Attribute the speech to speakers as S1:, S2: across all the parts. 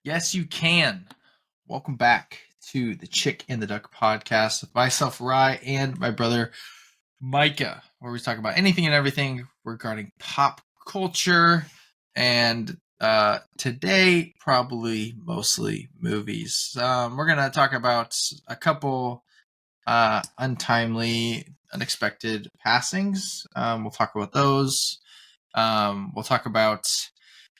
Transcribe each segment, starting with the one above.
S1: Yes, you can. Welcome back to the Chick and the Duck podcast with myself, Rye, and my brother, Micah, where we talk about anything and everything regarding pop culture. And today, probably mostly movies. We're going to talk about a couple untimely, unexpected passings. We'll talk about those. We'll talk about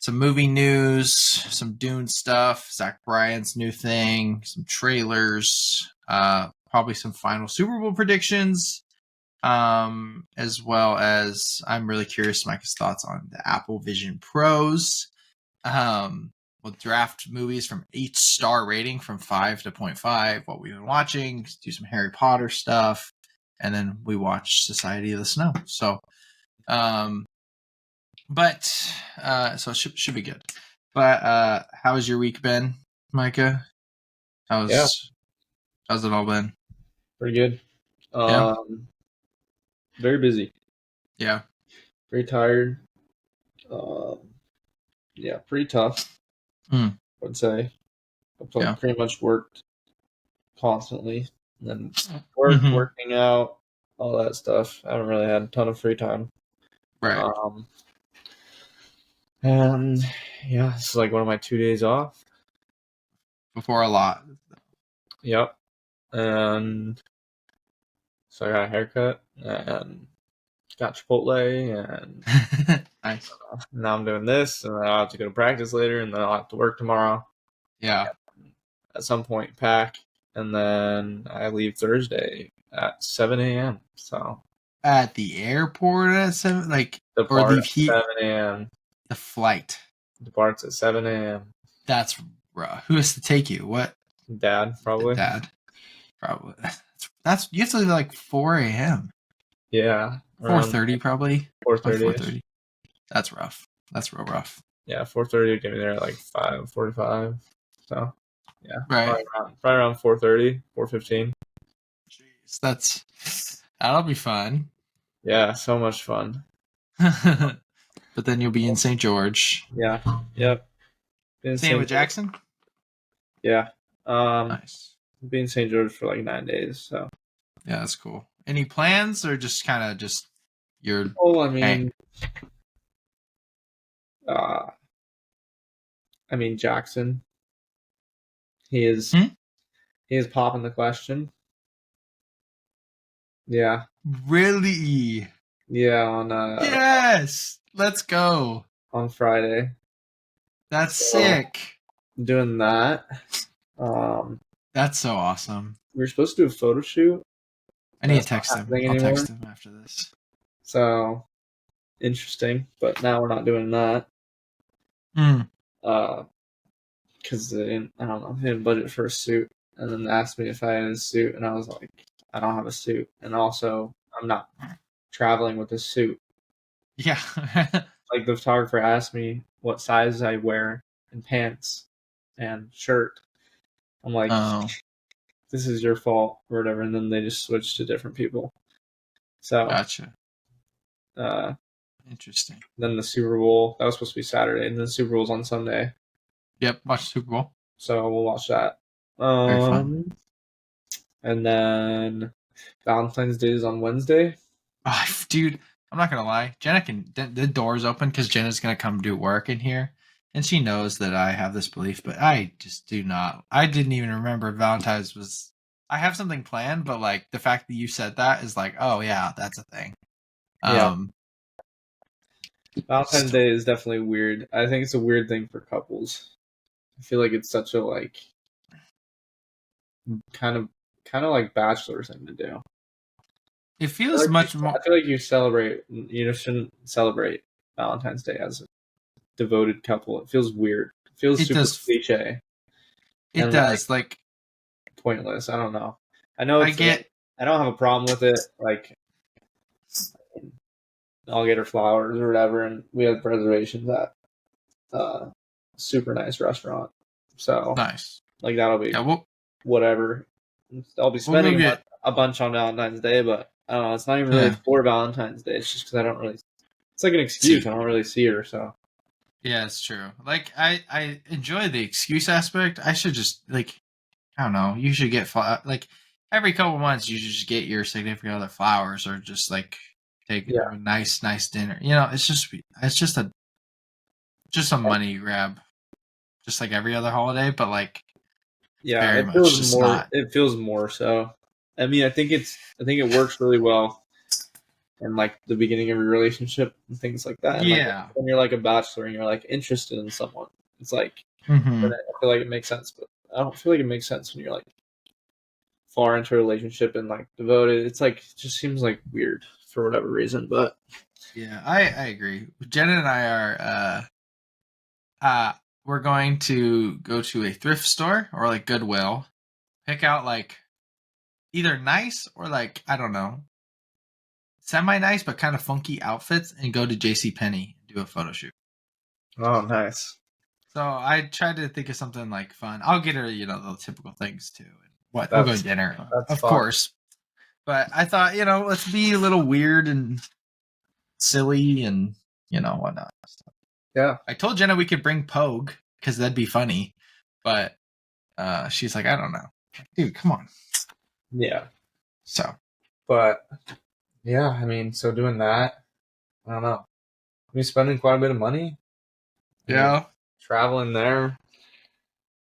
S1: some movie news, some Dune stuff, Zach Bryan's new thing, some trailers, probably some final Super Bowl predictions, as well as I'm really curious Mike's thoughts on the Apple Vision Pros. We'll draft movies from each star rating from 5 to 0.5, what we've been watching, do some Harry Potter stuff, and then we watch Society of the Snow. So, so it should be good. But how's your week been, Micah? How's it all been?
S2: Pretty good.
S1: Yeah.
S2: Very busy.
S1: Yeah.
S2: Very tired. Yeah, pretty tough. I would say. I've pretty much worked constantly. And then working out, all that stuff. I haven't really had a ton of free time.
S1: Right.
S2: And yeah, it's like one of my 2 days off.
S1: Before a lot.
S2: Yep. And so I got a haircut and got Chipotle and
S1: nice.
S2: Now I'm doing this, and then I'll have to go to practice later, and then I'll have to work tomorrow.
S1: Yeah.
S2: At some point, pack, and then I leave Thursday at 7 a.m. So
S1: at the airport at 7,
S2: or leave 7 a.m.
S1: The flight
S2: departs at 7 a.m.
S1: That's rough. Who has to take you? What?
S2: Dad, probably.
S1: Dad, probably. That's you have to leave at like 4 a.m.
S2: Yeah,
S1: 4:30 probably.
S2: 4:30.
S1: That's rough. That's real rough.
S2: Yeah, 4:30 would get me there at like 5:45. So yeah,
S1: right.
S2: Probably around 4:30, 4:15.
S1: Jeez, that'll be fun.
S2: Yeah, so much fun.
S1: But then you'll be in St. George.
S2: Yeah. Yep.
S1: Same with Jackson?
S2: Yeah.
S1: Nice.
S2: Be in St. George for like 9 days. So
S1: yeah, that's cool. Any plans or just kind of your?
S2: Oh, I mean, Jackson. He is popping the question. Yeah.
S1: Really?
S2: Yeah, on
S1: yes. Let's go.
S2: On Friday.
S1: That's sick.
S2: Doing that.
S1: That's so awesome.
S2: We were supposed to do a photo shoot.
S1: I need to text him. I'll text him after this.
S2: So interesting, but now we're not doing that. Because they didn't budget for a suit, and then they asked me if I had a suit, and I was like, I don't have a suit, and also I'm not traveling with a suit.
S1: Yeah.
S2: Like the photographer asked me what size I wear in pants and shirt. I'm like, this is your fault or whatever, and then they just switched to different people. So
S1: gotcha.
S2: Interesting. Then the Super Bowl, that was supposed to be Saturday, and then the Super Bowl's on Sunday.
S1: Yep, watch the Super Bowl.
S2: So we'll watch that.
S1: Very fun.
S2: And then Valentine's Day is on Wednesday.
S1: Oh, dude, I'm not gonna lie. Jenna the door's open because Jenna's gonna come do work in here, and she knows that I have this belief, but I just do not. I didn't even remember Valentine's was. I have something planned, but like the fact that you said that is like, oh yeah, that's a thing.
S2: Yeah. Valentine's Day is definitely weird. I think it's a weird thing for couples. I feel like it's such a like kind of like bachelor thing to do.
S1: It feels much more.
S2: I feel like you shouldn't celebrate Valentine's Day as a devoted couple. It feels weird. It feels super cliche.
S1: It does, like
S2: pointless. I don't know. I know. I don't have a problem with it. Like, I'll get her flowers or whatever, and we have reservations at a super nice restaurant. So
S1: nice.
S2: Like that'll be whatever. I'll be spending a bunch on Valentine's Day, but I don't know. It's not even really for Valentine's Day. It's just because I don't really. It's like an excuse. I don't really see her, so.
S1: Yeah, it's true. Like I enjoy the excuse aspect. I should just like I don't know. You should get like every couple months. You should just get your significant other flowers, or just like take
S2: Yeah,
S1: a nice dinner. You know, it's just a money grab, just like every other holiday. But like
S2: yeah.
S1: very
S2: It
S1: much
S2: feels
S1: just
S2: more.
S1: not.
S2: It feels more so. I mean, I think it works really well in like the beginning of your relationship and things like that. And like
S1: Yeah.
S2: when you're like a bachelor and you're like interested in someone, it's like
S1: Mm-hmm.
S2: then I feel like it makes sense. But I don't feel like it makes sense when you're like far into a relationship and like devoted. It's like it just seems like weird for whatever reason. But
S1: Yeah, I agree. Jenna and I are we're going to go to a thrift store or like Goodwill, pick out like either nice or like I don't know, semi nice but kind of funky outfits, and go to J.C. Penney and do a photo shoot.
S2: oh, nice.
S1: So I tried to think of something like fun. I'll get her, the typical things too. And what we'll go to
S2: That's
S1: dinner,
S2: that's
S1: of
S2: fun.
S1: course. But I thought, let's be a little weird and silly and whatnot.
S2: Yeah,
S1: I told Jenna we could bring Pogue because that'd be funny, but she's like, I don't know, dude, come on.
S2: yeah.
S1: So
S2: But yeah, I mean, so doing that, I don't know. I mean, spending quite a bit of money. I mean,
S1: yeah,
S2: traveling there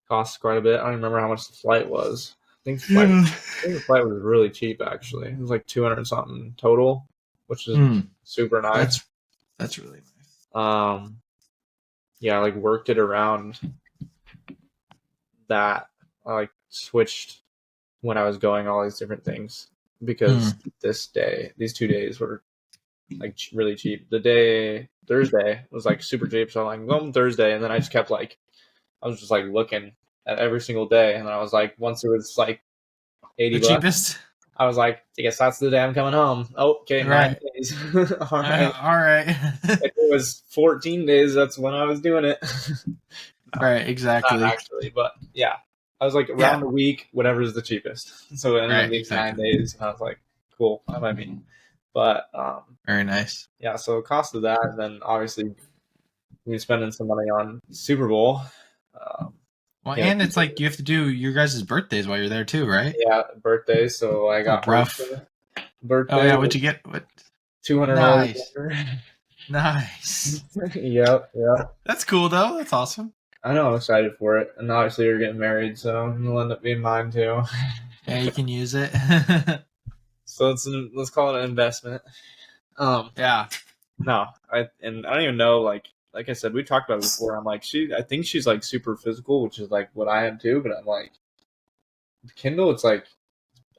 S2: costs quite a bit. I don't remember how much the flight was.
S1: yeah.
S2: I think the flight was really cheap actually. It was like 200 something total, which is super nice.
S1: That's really nice.
S2: Um, yeah, I like worked it around that. I like switched when I was going all these different things because these 2 days were like really cheap. The day Thursday was like super cheap, so I'm like going Thursday, and then I just kept like I was just like looking at every single day, and then I was like once it was like
S1: The
S2: 80 bucks,
S1: cheapest,
S2: I was like, I guess that's the day I'm coming home. Oh, okay,
S1: right?
S2: 9 days. All right.
S1: All right,
S2: If it was 14 days, that's when I was doing it. No,
S1: right,
S2: not
S1: exactly.
S2: actually, but yeah. I was like
S1: Yeah,
S2: around a week, whatever is the cheapest. So it ended up
S1: right,
S2: being nine
S1: exactly.
S2: days, and I was like, cool, I might be. But
S1: Very nice.
S2: yeah, so cost of that, and then obviously we spending some money on Super Bowl. Um,
S1: Well,
S2: you know,
S1: and it's like you have to do your guys' birthdays while you're there too, right?
S2: yeah, birthday. So I
S1: Oh,
S2: got
S1: rough. Oh
S2: birthday
S1: yeah,
S2: with
S1: what'd you get? What?
S2: $200
S1: Nice,
S2: dinner.
S1: nice.
S2: Yep, yep.
S1: That's cool though. That's awesome.
S2: I know I'm excited for it, and obviously you're getting married, so it'll end up being mine too.
S1: Yeah, you can use it.
S2: So let's call it an investment. Um,
S1: Yeah.
S2: no, I don't even know like I said, we talked about it before. I'm like I think she's like super physical, which is like what I am too. But I'm like Kindle, it's like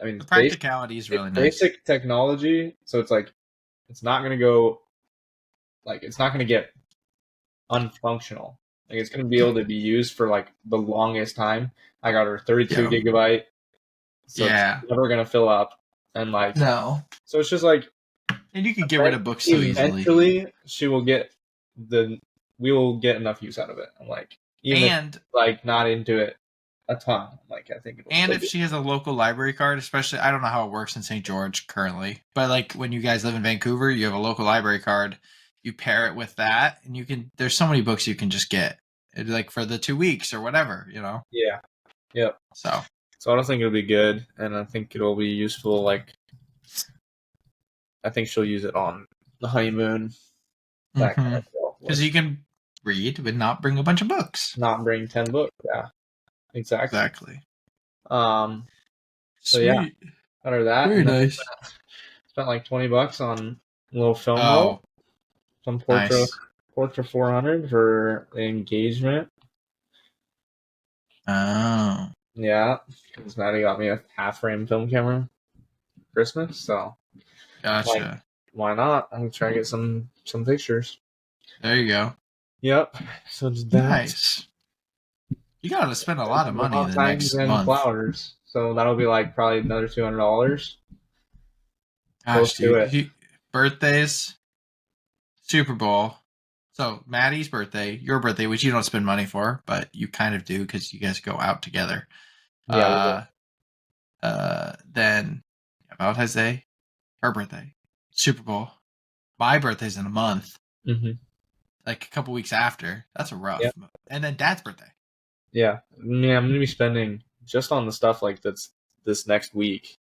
S2: I mean
S1: The
S2: it's
S1: practicality is really nice.
S2: basic technology, so it's like it's not gonna go like it's not gonna get unfunctional. Like it's gonna be able to be used for like the longest time. I got her 32
S1: Yeah.
S2: gigabyte, so it's
S1: Yeah.
S2: never gonna fill up, and like
S1: No.
S2: so it's just like
S1: And you can get rid of books so easily.
S2: eventually she will get the we will get enough use out of it. I'm like even if
S1: And
S2: like not into it a ton, like I think it'll
S1: and
S2: still
S1: if
S2: be
S1: she has a local library card, especially I don't know how it works in St. George currently, but like when you guys live in Vancouver, you have a local library card. You pair it with that, and you can. There's so many books you can just get, like for the 2 weeks or whatever.
S2: yeah. Yep.
S1: So
S2: So I don't think it'll be good, and I think it'll be useful. Like I think she'll use it on the honeymoon, that kind of stuff. Like,
S1: because you can read but not bring a bunch of books.
S2: not bring 10 books. Yeah, exactly.
S1: Exactly.
S2: Um. So yeah,
S1: Sweet.
S2: under that,
S1: Very
S2: and then
S1: nice.
S2: spent like $20 on a little film roll,
S1: Oh,
S2: some
S1: nice.
S2: Portra 400 for the engagement.
S1: Oh,
S2: Yeah, because Maddie got me a half frame film camera for Christmas, so like,
S1: gotcha.
S2: why not? I'm gonna try to get some pictures.
S1: There you go.
S2: Yep. So it's that.
S1: Nice. You got to spend a lot of money the
S2: Valentine's
S1: next
S2: and
S1: month.
S2: flowers. So that'll be like probably another $200.
S1: Gosh,
S2: Close to it.
S1: dude. Birthdays, Super Bowl. So Maddie's birthday, your birthday, which you don't spend money for, but you kind of do because you guys go out together.
S2: Yeah, we will.
S1: Then Valentine's Day, her birthday, Super Bowl. My birthday's in a month.
S2: Mm-hmm.
S1: like a couple weeks after. That's a rough.
S2: Yeah.
S1: And then Dad's birthday.
S2: Yeah. I mean, I'm gonna be spending just on the stuff like that's this next week.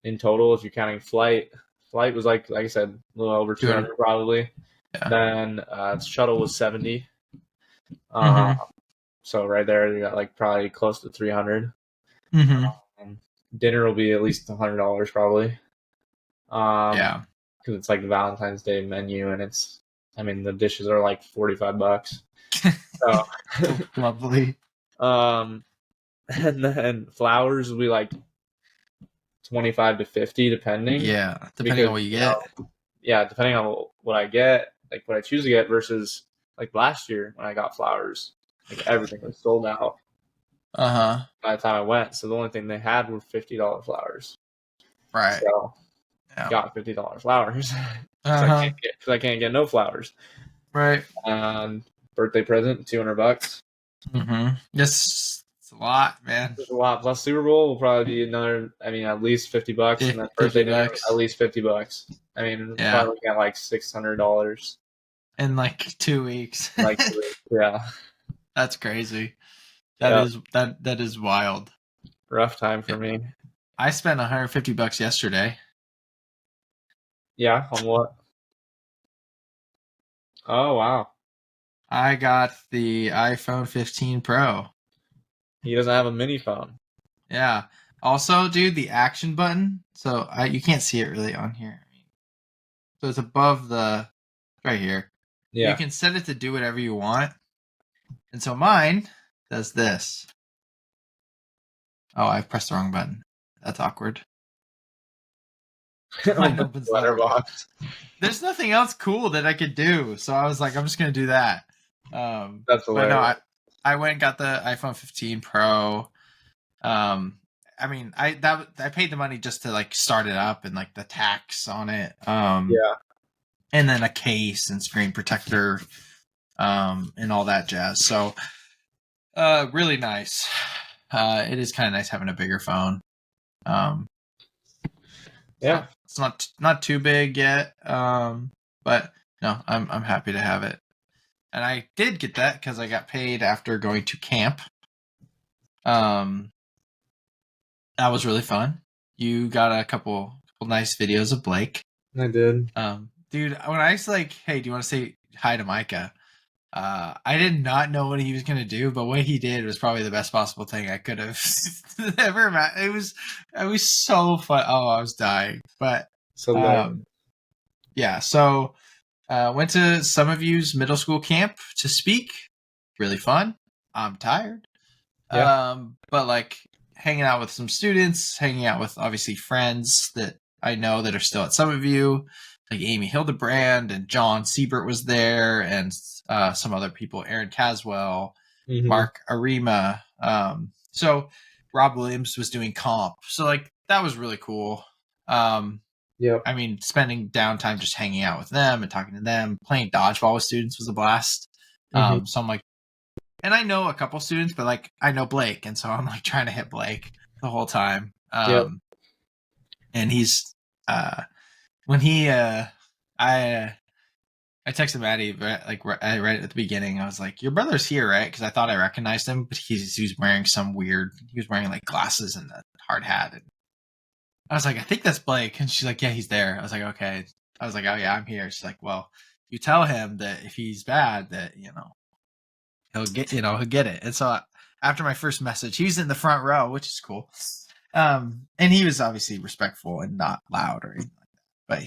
S2: In total, if you're counting flight was like I said, a little over 200 probably.
S1: Yeah.
S2: Then shuttle was 70.
S1: Mm-hmm.
S2: So right there, you got like probably close to 300.
S1: Mm-hmm.
S2: Dinner will be at least $100 probably.
S1: Yeah.
S2: Because it's like the Valentine's Day menu, and the dishes are like $45. So
S1: lovely.
S2: And then flowers will be like 25 to 50 depending.
S1: Yeah, depending on what you get.
S2: Depending on what I get, like what I choose to get versus like last year when I got flowers, like everything was sold out.
S1: By
S2: the time I went, so the only thing they had were $50 flowers.
S1: Right.
S2: So got $50 flowers.
S1: Because
S2: I can't get no flowers.
S1: Right.
S2: Birthday present, $200.
S1: Mm-hmm. Yes, it's a lot, man.
S2: There's a lot. Plus Super Bowl will probably be another. At least $50, and then birthday dinner, at least $50. Probably looking at like $600
S1: in like 2 weeks.
S2: Yeah,
S1: that's crazy. That is wild.
S2: Rough time for me.
S1: I spent $150 yesterday.
S2: Yeah, on what? Oh wow!
S1: I got the iPhone 15 Pro.
S2: He doesn't have a mini phone.
S1: Yeah. Also, dude, the action button. So you can't see it really on here. So it's above right here. Yeah. You can set it to do whatever you want. And so mine does this. Oh, I pressed the wrong button. That's awkward. Mine opens letterbox. There's nothing else cool that I could do. So I was like, I'm just going to do that.
S2: That's hilarious.
S1: But no, I went and got the iPhone 15 Pro. I paid the money just to like start it up and like the tax on it. And then a case and screen protector, and all that jazz. So, really nice. It is kind of nice having a bigger phone. It's not too big yet. But no, I'm happy to have it. And I did get that because I got paid after going to camp. That was really fun. You got a couple nice videos of Blake.
S2: I did.
S1: Dude, when I was like, hey, do you want to say hi to Micah? I did not know what he was going to do, but what he did was probably the best possible thing I could have ever imagined. It was so fun. Oh, I was dying. But, yeah, so went to some of you's middle school camp to speak. Really fun. I'm tired. Yeah. But like hanging out with some students, hanging out with obviously friends that I know that are still at some of you, like Amy Hildebrand and John Siebert was there, and some other people, Aaron Caswell, Mark Arima. So Rob Williams was doing comp. So like that was really cool. Spending downtime just hanging out with them and talking to them, playing dodgeball with students was a blast. So I'm like, and I know a couple students, but like I know Blake, and so I'm like trying to hit Blake the whole time. And he's when he I texted Maddie right at the beginning. I was like, "Your brother's here, right?" Because I thought I recognized him, but he was wearing he was wearing like glasses and a hard hat. And I was like, "I think that's Blake," and she's like, "Yeah, he's there." I was like, "Okay." I was like, "Oh yeah, I'm here." She's like, "Well, you tell him that if he's bad, that he'll get it." And so after my first message, he was in the front row, which is cool. And he was obviously respectful and not loud or anything like that. But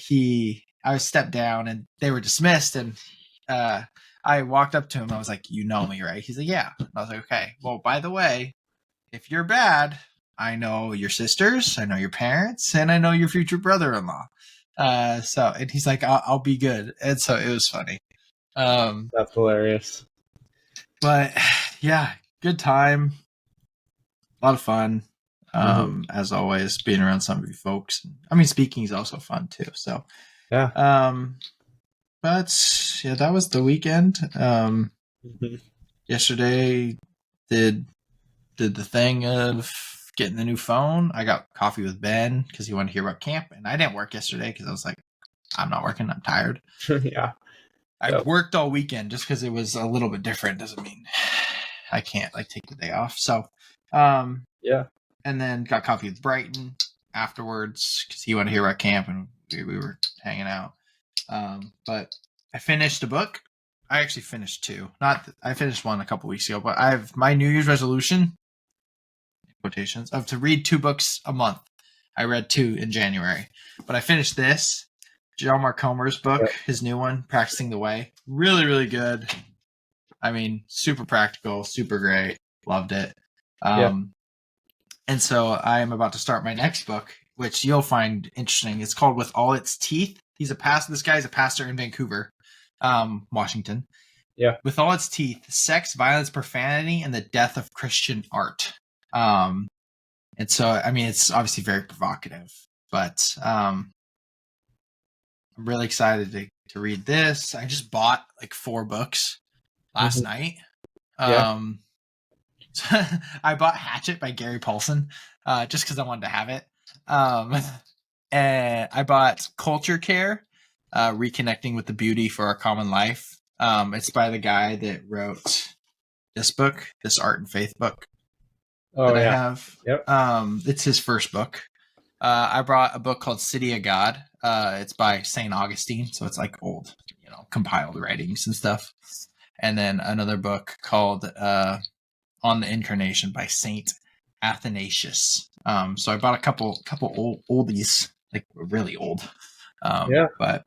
S1: I stepped down and they were dismissed. And I walked up to him. I was like, "You know me, right?" He's like, "Yeah." And I was like, "Okay. Well, by the way, if you're bad, I know your sisters, I know your parents, and I know your future brother-in-law." And he's like, I'll be good. And so it was funny.
S2: That's hilarious.
S1: But yeah, good time. A lot of fun. As always, being around some of you folks. Speaking is also fun too. So
S2: yeah.
S1: But yeah, that was the weekend. Yesterday did the thing of getting the new phone. I got coffee with Ben because he wanted to hear about camp, and I didn't work yesterday because I was like, I'm not working. I'm tired.
S2: Yeah.
S1: I worked all weekend just because it was a little bit different. Doesn't mean I can't like take the day off. So,
S2: yeah.
S1: And then got coffee with Brighton afterwards because he wanted to hear about camp and we were hanging out. But I finished a book. I actually finished two. I finished one a couple weeks ago, but I have my New Year's resolution, quotations, of to read 2 books a month. I read 2 in January, but I finished this John Mark Comer's book, his new one, Practicing the Way. Really, really good. I mean, super practical, super great. Loved it. And so I am about to start my next book, which you'll find interesting. It's called With All Its Teeth. This guy's a pastor in Vancouver, Washington.
S2: Yeah.
S1: With All Its Teeth, Sex, Violence, Profanity, and the Death of Christian Art. And so, I mean, it's obviously very provocative, but I'm really excited to read this. I just bought like 4 books last night. I bought Hatchet by Gary Paulson just because I wanted to have it. And I bought Culture Care, Reconnecting with the Beauty for Our Common Life. It's by the guy that wrote this book, this Art and Faith book I have.
S2: Yep.
S1: It's his first book. I brought a book called City of God. It's by St. Augustine, so it's like old, compiled writings and stuff. And then another book called On the Incarnation by Saint Athanasius. So I bought a couple oldies, like really old. But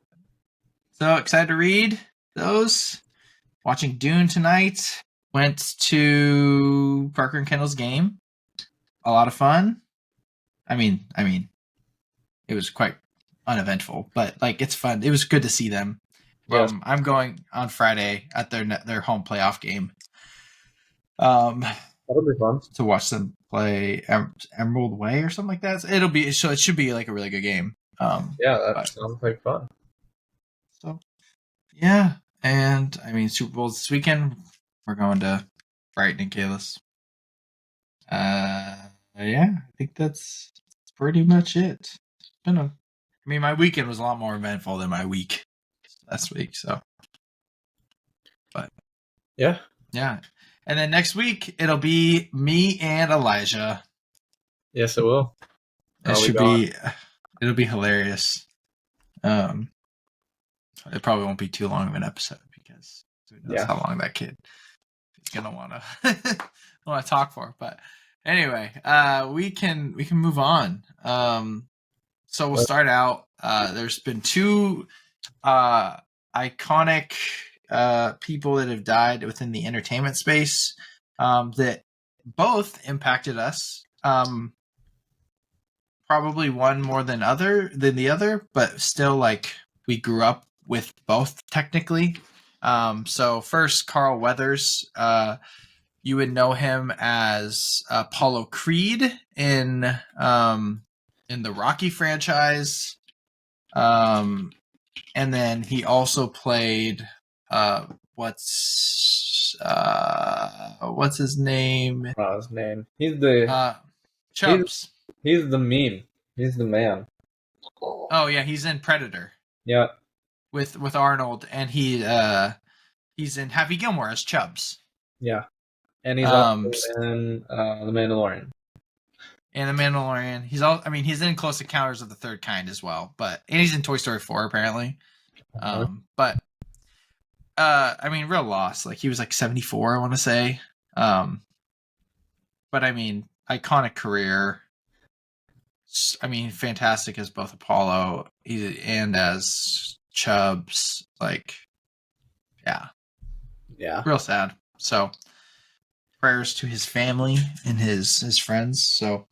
S1: so excited to read those. Watching Dune tonight. Went to Parker and Kendall's game. A lot of fun. I mean, it was quite uneventful, but like it's fun. It was good to see them. I'm going on Friday at their home playoff game.
S2: That'll be fun
S1: to watch them play Emerald Way or something like that. So it should be like a really good game.
S2: That sounds like fun.
S1: So yeah, and I mean Super Bowl this weekend. We're going to Brighton and Kalis. I think that's pretty much it. My weekend was a lot more eventful than my week last week. So, but
S2: yeah.
S1: And then next week it'll be me and Elijah.
S2: Yes, it will.
S1: It'll be hilarious. It probably won't be too long of an episode because who knows how long that kid is gonna want to talk for. But anyway, we can move on. So we'll start out. There's been 2 iconic people that have died within the entertainment space that both impacted us. Probably one more than the other, but still, like, we grew up with both technically. So first, Carl Weathers. You would know him as Apollo Creed in the Rocky franchise. And then he also played what's his name?
S2: His name. He's the
S1: Chubbs.
S2: He's the meme. He's the man.
S1: Oh yeah, he's in Predator.
S2: Yeah.
S1: With Arnold, and he's in Happy Gilmore as Chubbs.
S2: Yeah. And he's also in The Mandalorian.
S1: And The Mandalorian. He's in Close Encounters of the Third Kind as well, and he's in Toy Story 4 apparently. But real loss. Like he was like 74, I want to say. But iconic career. Fantastic as both Apollo and as Chubbs. Like, yeah, real sad. So, prayers to his family and his friends. So,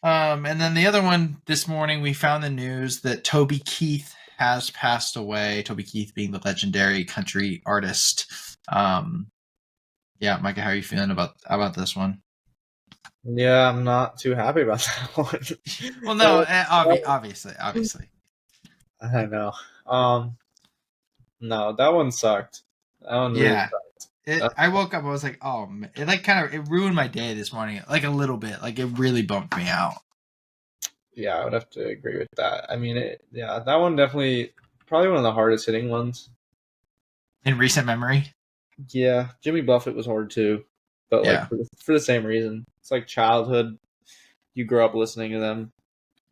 S1: and then the other one this morning, we found the news that Toby Keith has passed away. Toby Keith being the legendary country artist. Micah, how are you feeling about this one?
S2: Yeah, I'm not too happy about that one.
S1: Well, no, obviously.
S2: I know. No, that one sucked. That one really sucked.
S1: I woke up, I was like, oh, man. It ruined my day this morning, like a little bit. Like it really bumped me out.
S2: Yeah, I would have to agree with that. That one definitely, probably one of the hardest hitting ones.
S1: In recent memory?
S2: Yeah, Jimmy Buffett was hard too, but like
S1: Yeah.
S2: for the same reason. It's like childhood. You grow up listening to them,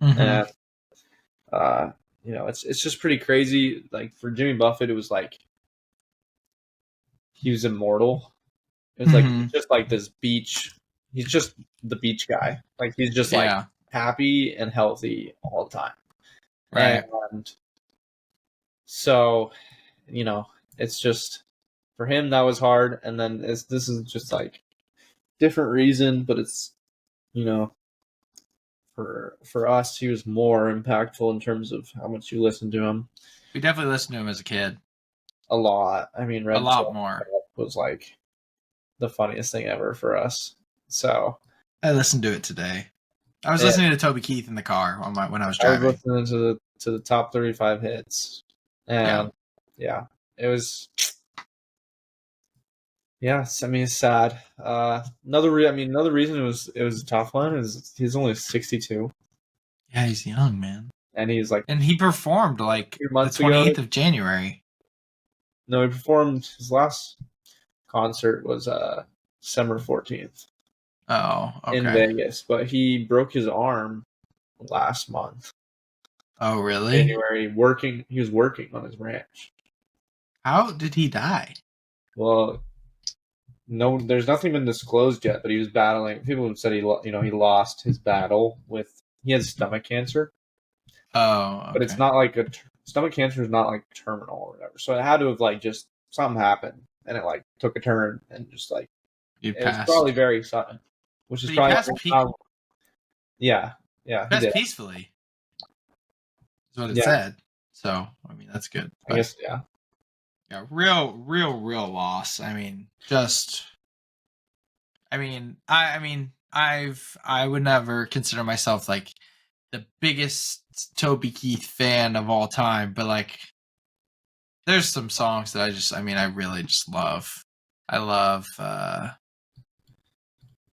S1: Mm-hmm.
S2: and it's just pretty crazy. Like for Jimmy Buffett, it was like he was immortal. It was like
S1: Mm-hmm.
S2: he's just like this beach. He's just the beach guy. Like he's just like
S1: Yeah.
S2: happy and healthy all the time.
S1: Right.
S2: And so, it's just for him that was hard. And then this is just like different reason, but it's you know for us, he was more impactful in terms of how much you listen to him.
S1: We definitely listened to him as a kid.
S2: A lot. I mean,
S1: A
S2: Red
S1: lot
S2: Sox
S1: more.
S2: was like the funniest thing ever for us. So
S1: I listened to it today. I was
S2: yeah,
S1: listening to Toby Keith in the car when I was
S2: I was
S1: driving.
S2: listening to the top 35 hits,
S1: Yeah.
S2: and yeah, it was. Yeah, I mean, it's sad. Another reason it was a tough one is he's only 62,
S1: Yeah, he's young, man.
S2: and he's like
S1: And he performed like
S2: 2 months
S1: the
S2: ago.
S1: 28th of January.
S2: No, he performed his last concert was December 14th
S1: Oh,
S2: in
S1: okay.
S2: Vegas, but he broke his arm last month,
S1: Oh, really?
S2: January. He was working on his ranch.
S1: How did he die?
S2: Well, no, there's nothing been disclosed yet, but he was battling. People have said he lost his battle with he has stomach cancer,
S1: Oh,
S2: but it's
S1: okay.
S2: not like stomach cancer is not like terminal or whatever. So it had to have like just something happened and it like took a turn and just like
S1: He
S2: it was probably
S1: passed.
S2: very sudden, which is
S1: But he
S2: probably
S1: passed.
S2: yeah, he
S1: Passed
S2: did.
S1: peacefully. Is what it
S2: Yeah,
S1: said. So I mean that's good.
S2: I
S1: But
S2: guess yeah.
S1: yeah, real loss. I mean, just. I would never consider myself like the biggest Toby Keith fan of all time, but like there's some songs that I really just love. I love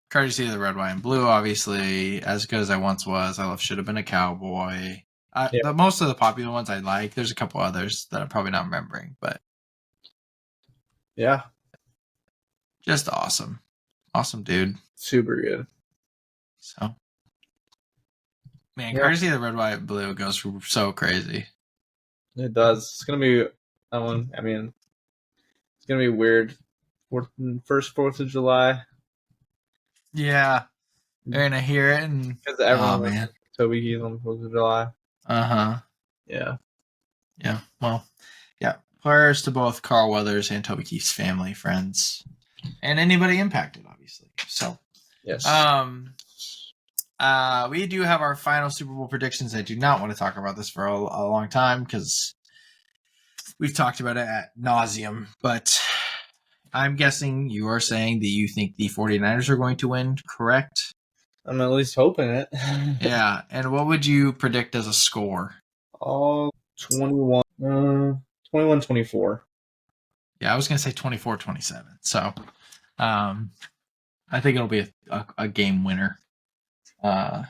S1: Courtesy of the Red, White, and Blue, obviously. As Good as I Once Was. I love Should Have Been a Cowboy.
S2: Yeah,
S1: The most of the popular ones I like. There's a couple others that I'm probably not remembering, but
S2: yeah,
S1: just awesome. Awesome dude.
S2: super good.
S1: So man,
S2: Yeah,
S1: Courtesy of the Red, White, and Blue goes so crazy.
S2: it does. It's gonna be that one. I mean, it's gonna be weird. First 4th of July
S1: Yeah. They're gonna hear it and
S2: because
S1: oh
S2: everyone
S1: man.
S2: listens to Toby Keith on 4th of July.
S1: Uh-huh.
S2: Yeah,
S1: Yeah. Well, yeah. Prayers to both Carl Weathers and Toby Keith's family, friends, and anybody impacted, obviously. So
S2: yes.
S1: We do have our final Super Bowl predictions. I do not want to talk about this for a long time because we've talked about it at nauseum, but I'm guessing you are saying that you think the 49ers are going to win, correct?
S2: I'm at least hoping it.
S1: Yeah. And what would you predict as a score?
S2: All 21-24.
S1: Yeah, I was going to say 24-27. So I think it'll be a game winner. But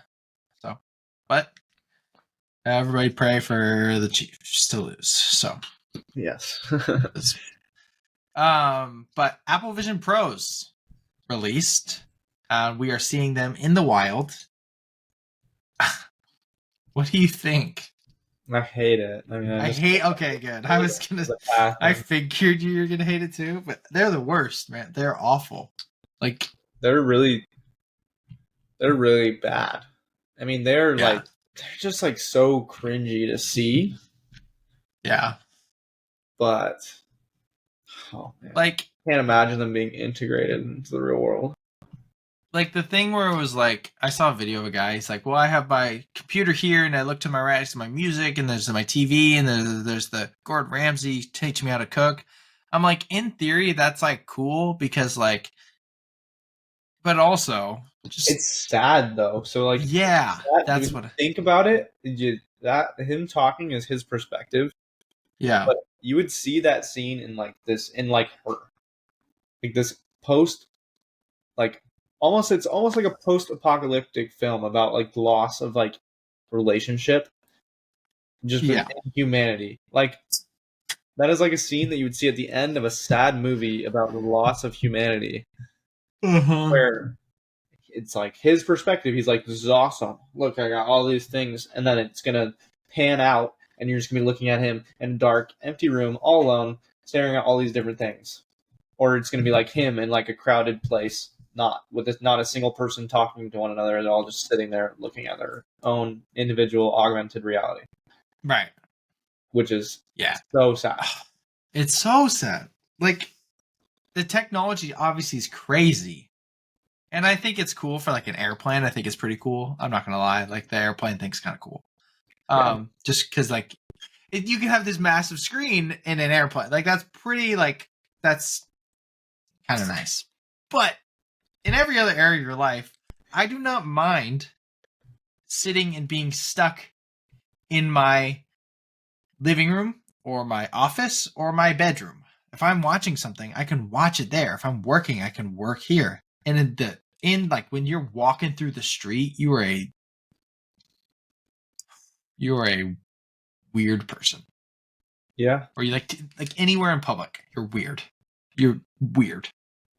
S1: everybody pray for the Chiefs to lose. So
S2: Yes.
S1: but Apple Vision Pros released. We are seeing them in the wild. What do you think?
S2: I hate it. I mean,
S1: Okay, good. I figured you were gonna hate it too, but they're the worst, man. They're awful. Like
S2: they're really bad. I mean, they're just like so cringy to see.
S1: Yeah.
S2: But oh man,
S1: like
S2: I can't imagine them being integrated into the real world.
S1: Like the thing where it was like, I saw a video of a guy. He's like, well, I have my computer here and I look to my right, it's my music and there's my TV and there's the Gordon Ramsay teaching me how to cook. I'm like, in theory, that's like cool because like, but also
S2: it's sad though. So like,
S1: yeah, that's what.
S2: Think about it. That him talking is his perspective.
S1: Yeah.
S2: But you would see that scene in like her, like this post, like it's almost like a post-apocalyptic film about like the loss of like relationship, just humanity. Like That is like a scene that you would see at the end of a sad movie about the loss of humanity, where it's like his perspective. He's like, "This is awesome. Look, I got all these things," and then it's gonna pan out, and you're just gonna be looking at him in a dark, empty room, all alone, staring at all these different things. Or it's gonna be like him in like a crowded place, not a single person talking to one another. They're all just sitting there looking at their own individual augmented reality.
S1: Right.
S2: Which is so sad.
S1: It's so sad. Like, the technology obviously is crazy. And I think it's cool for like an airplane. I think it's pretty cool. I'm not going to lie. Like, the airplane thing's kind of cool. Just because, like, you can have this massive screen in an airplane. Like, that's pretty, like, that's kind of nice. But in every other area of your life, I do not mind sitting and being stuck in my living room or my office or my bedroom. If I'm watching something, I can watch it there. If I'm working, I can work here. And in like when you're walking through the street, you are a weird person.
S2: Yeah.
S1: Or you like anywhere in public, you're weird. You're weird.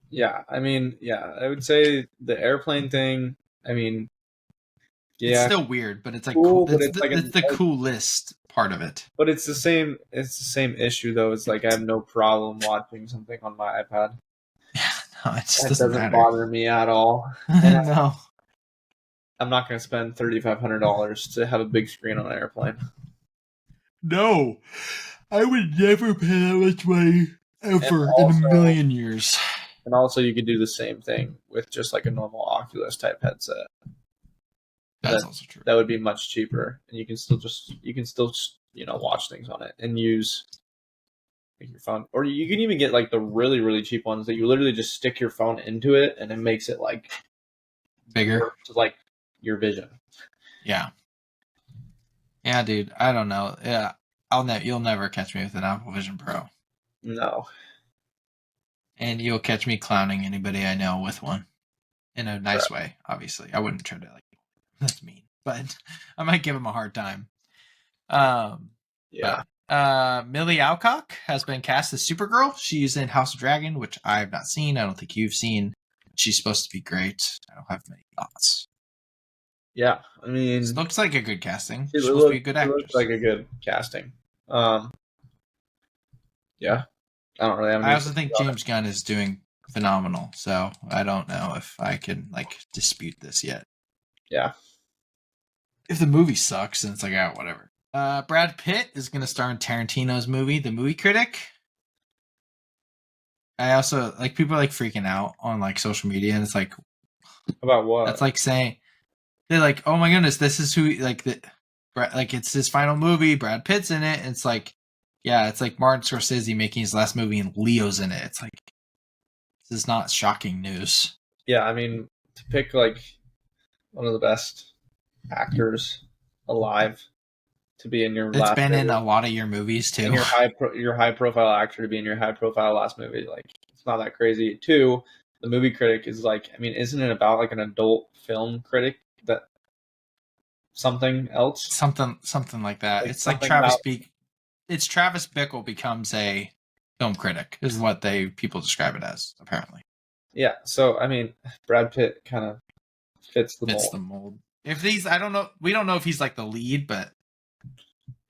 S2: Yeah, I mean, yeah, I would say the airplane thing. I mean, yeah,
S1: it's still weird, but it's like
S2: cool.
S1: But
S2: it's
S1: the coolest part of it.
S2: But it's the same. It's the same issue though. It's like I have no problem watching something on my iPad.
S1: Yeah, no, it just
S2: doesn't
S1: matter.
S2: bother me at all.
S1: No,
S2: I'm not going to spend $3,500 to have a big screen on an airplane.
S1: No, I would never pay that much money ever in a million years.
S2: And also, you could do the same thing with just like a normal Oculus type headset.
S1: That's also true.
S2: That would be much cheaper, and you can still watch things on it and use your phone. Or you can even get like the really, really cheap ones that you literally just stick your phone into it, and it makes it like
S1: bigger
S2: to like your vision.
S1: Yeah. Yeah, dude. I don't know. Yeah, you'll never catch me with an Apple Vision Pro.
S2: No.
S1: And you'll catch me clowning anybody I know with one, in a nice way. Obviously, I wouldn't try to like. That's mean, but I might give him a hard time.
S2: Yeah.
S1: But, Millie Alcock has been cast as Supergirl. She's in House of Dragon, which I have not seen. I don't think you've seen. She's supposed to be great. I don't have many thoughts.
S2: Yeah, I mean,
S1: it looks like a good casting. She's supposed to be a good actress.
S2: Looks like a good casting. Yeah, I don't really have.
S1: I also think James Gunn is doing phenomenal. So I don't know if I can like dispute this yet.
S2: Yeah.
S1: If the movie sucks, then it's like, oh, whatever. Brad Pitt is going to star in Tarantino's movie, The Movie Critic. I also like people are like freaking out on like social media, and it's like,
S2: about what?
S1: That's like saying they're like, oh my goodness, this is who like it's his final movie. Brad Pitt's in it. And it's like, yeah, it's like Martin Scorsese making his last movie and Leo's in it. It's like, this is not shocking news.
S2: Yeah, I mean, to pick like one of the best actors alive to be in your
S1: it's
S2: last
S1: been
S2: movie.
S1: In a lot of your movies too.
S2: And your high profile actor to be in your high profile last movie, like it's not that crazy. 2, The Movie Critic is like, I mean, isn't it about like an adult film critic that something else?
S1: Something like that. It's like Travis It's Travis Bickle becomes a film critic, is what people describe it as, apparently.
S2: Yeah, so I mean, Brad Pitt kind of fits the mold.
S1: If these, I don't know, we don't know if he's like the lead, but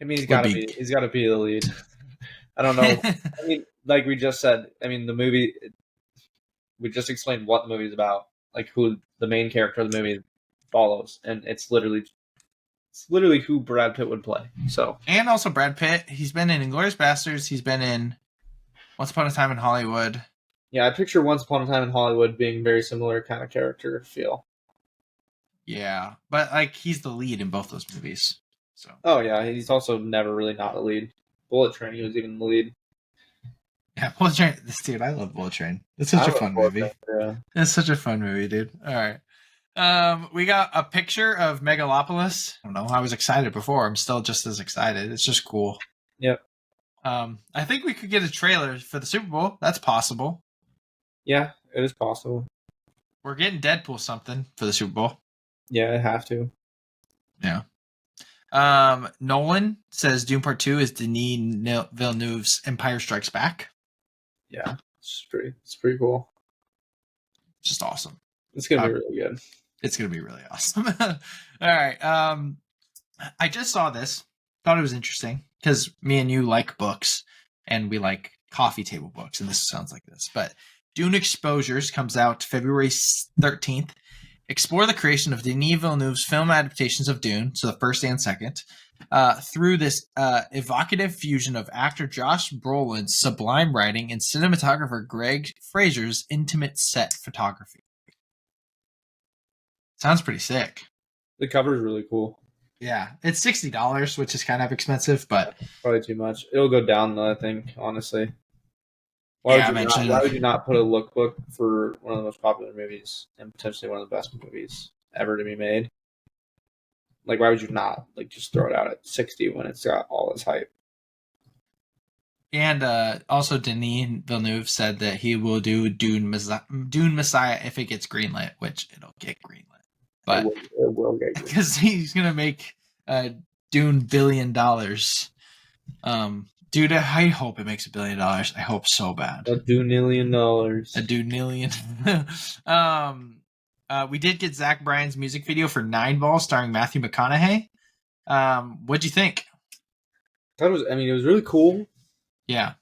S2: I mean, he's got to be. He's got to be the lead. I don't know. I mean, like we just said, I mean, the movie. We just explained what the movie's about, like who the main character of the movie follows, and it's literally who Brad Pitt would play. So, and
S1: also Brad Pitt, he's been in Inglourious Basterds. He's been in Once Upon a Time in Hollywood.
S2: Yeah, I picture Once Upon a Time in Hollywood being very similar kind of character feel.
S1: Yeah, but like he's the lead in both those movies. So.
S2: Oh yeah, he's also never really not a lead. Bullet Train, he was even the lead.
S1: Yeah, Bullet Train. Dude, I love Bullet Train. It's such a fun movie.
S2: Yeah.
S1: It's such a fun movie, dude. All right. We got a picture of Megalopolis. I don't know. I was excited before. I'm still just as excited. It's just cool.
S2: Yep.
S1: I think we could get a trailer for the Super Bowl. That's possible.
S2: Yeah, it is possible.
S1: We're getting Deadpool something for the Super Bowl.
S2: Yeah, I have to.
S1: Yeah. Nolan says Dune Part 2 is Denis Villeneuve's Empire Strikes Back.
S2: Yeah, it's pretty cool.
S1: Just awesome.
S2: It's gonna be really good.
S1: It's gonna be really awesome. All right. I just saw this. Thought it was interesting because me and you like books, and we like coffee table books, and this sounds like this. But Dune Exposures comes out February 13th. Explore the creation of Denis Villeneuve's film adaptations of Dune, so the first and second, through this evocative fusion of actor Josh Brolin's sublime writing and cinematographer Greg Fraser's intimate set photography. Sounds pretty sick.
S2: The cover is really cool.
S1: Yeah, it's $60, which is kind of expensive, but
S2: probably too much. It'll go down though, I think, honestly. Why would you not put a lookbook for one of the most popular movies and potentially one of the best movies ever to be made? Like, why would you not just throw it out at 60 when it's got all this hype?
S1: And also, Denis Villeneuve said that he will do Dune Messiah if it gets greenlit, which it'll get greenlit. But
S2: it will get greenlit
S1: because he's gonna make Dune $1 billion. Dude, I hope it makes $1 billion. I hope so bad.
S2: A $2,000,000,000.
S1: A $2,000,000. We did get Zach Bryan's music video for 9 Ball starring Matthew McConaughey. What'd you think?
S2: It was really cool.
S1: Yeah.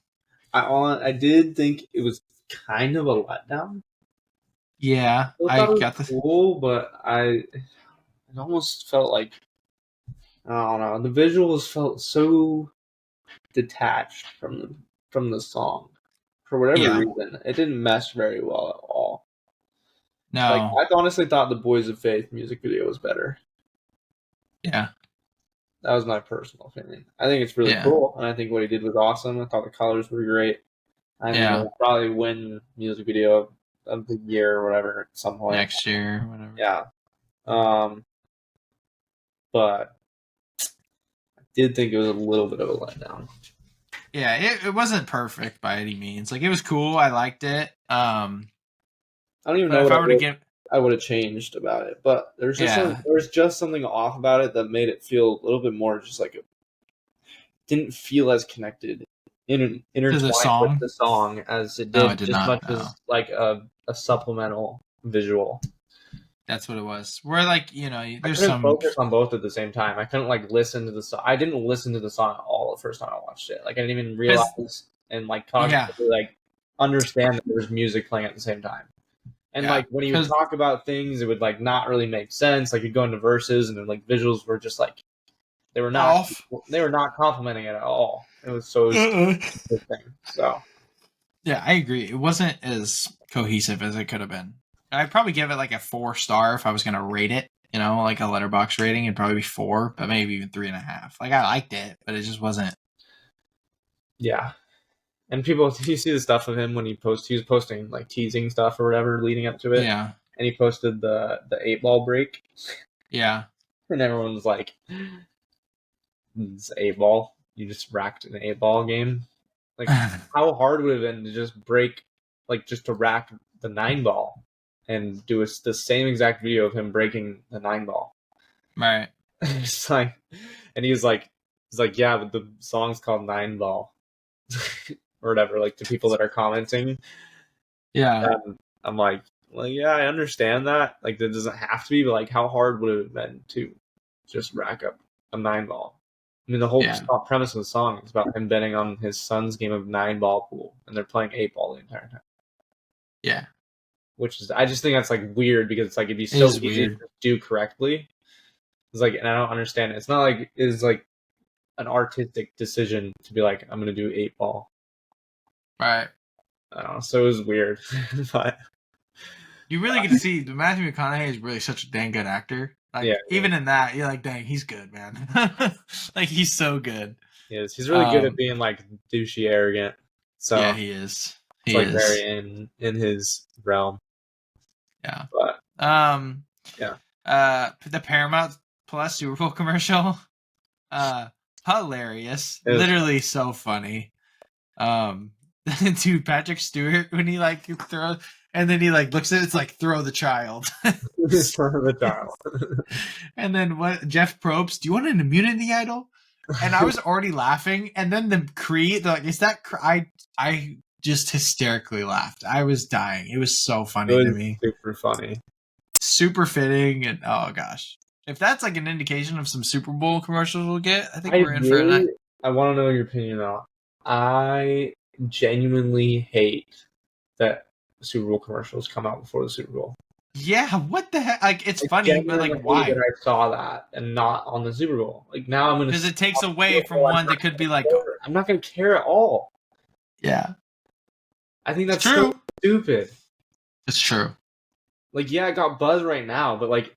S2: I did think it was kind of a letdown.
S1: Yeah,
S2: I got the cool, but it almost felt like, I don't know, the visuals felt so detached from the song for whatever reason. It didn't mesh very well at all.
S1: No,
S2: I honestly thought the Boys of Faith music video was better.
S1: Yeah,
S2: that was my personal opinion. I think it's really cool, and I think what he did was awesome. I thought the colors were great. I think he'll probably win music video of the year or whatever at some point
S1: next year, whatever.
S2: Yeah, but I did think it was a little bit of a letdown.
S1: Yeah, it wasn't perfect by any means. Like, it was cool. I liked it. I
S2: don't even know what I would have changed about it, but there's just something off about it that made it feel a little bit more just like it didn't feel as connected intertwined with the song as it did, as like a supplemental visual.
S1: That's what it was. Where there's
S2: some focus on both at the same time. I couldn't listen to the song. I didn't listen to the song at all the first time I watched it. I didn't even realize and understand that there was music playing at the same time. And when you would talk about things, it would not really make sense. You'd go into verses, and then visuals were just they were not complimenting it at all. It was so interesting. So
S1: yeah, I agree. It wasn't as cohesive as it could have been. I'd probably give it a 4-star if I was gonna rate it. A Letterboxd rating, it'd probably be 4, but maybe even 3.5. I liked it, but it just wasn't.
S2: Yeah. And people, you see the stuff of him when he was posting teasing stuff or whatever leading up to it.
S1: Yeah.
S2: And he posted the 8-ball break.
S1: Yeah.
S2: And everyone was like, it's 8-ball. You just racked an 8-ball game. How hard would it have been to just break, just to rack the 9-ball and do the same exact video of him breaking the 9-ball?
S1: Right.
S2: It's and he's like, yeah, but the song's called 9-ball. Or whatever, to people that are commenting.
S1: Yeah.
S2: I'm like, well, yeah, I understand that. That doesn't have to be, but how hard would it have been to just rack up a 9-ball? I mean, the whole premise of the song is about him betting on his son's game of 9-ball pool, and they're playing 8-ball the entire time.
S1: Yeah.
S2: Which is, I just think that's weird because it'd be so easy to do correctly. It's and I don't understand it. It's not it's an artistic decision to be I'm going to do 8-ball.
S1: Right.
S2: I don't know. So it was weird. But
S1: you really get to see Matthew McConaughey is really such a dang good actor. Even in that, you're dang, he's good, man. He's so good.
S2: He is. He's really good at being douchey arrogant. So
S1: yeah, he is. He
S2: is very in his realm.
S1: Yeah.
S2: But
S1: the Paramount Plus Super Bowl commercial. Hilarious. Literally so funny. Dude, Patrick Stewart, when he throws, And then he like looks at it, it's like throw the child.
S2: Throw the child.
S1: And then what? Jeff Probst, do you want an immunity idol? And I was already laughing. And then the Creed, like, is that? I just hysterically laughed. I was dying. It was so funny to me.
S2: Super funny.
S1: Super fitting, and oh gosh, if that's like an indication of some Super Bowl commercials we'll get, I think we're in for that.
S2: I want to know your opinion though. I genuinely hate that Super Bowl commercials come out before the Super Bowl.
S1: Yeah, what the heck? Like, it's funny, but like, why?
S2: That I saw that and not on the Super Bowl. Like, now I'm gonna,
S1: because it takes away from one that could be like,
S2: I'm not gonna care at all.
S1: Yeah,
S2: I think that's true. So stupid.
S1: It's true.
S2: Like, yeah, I got buzz right now, but like,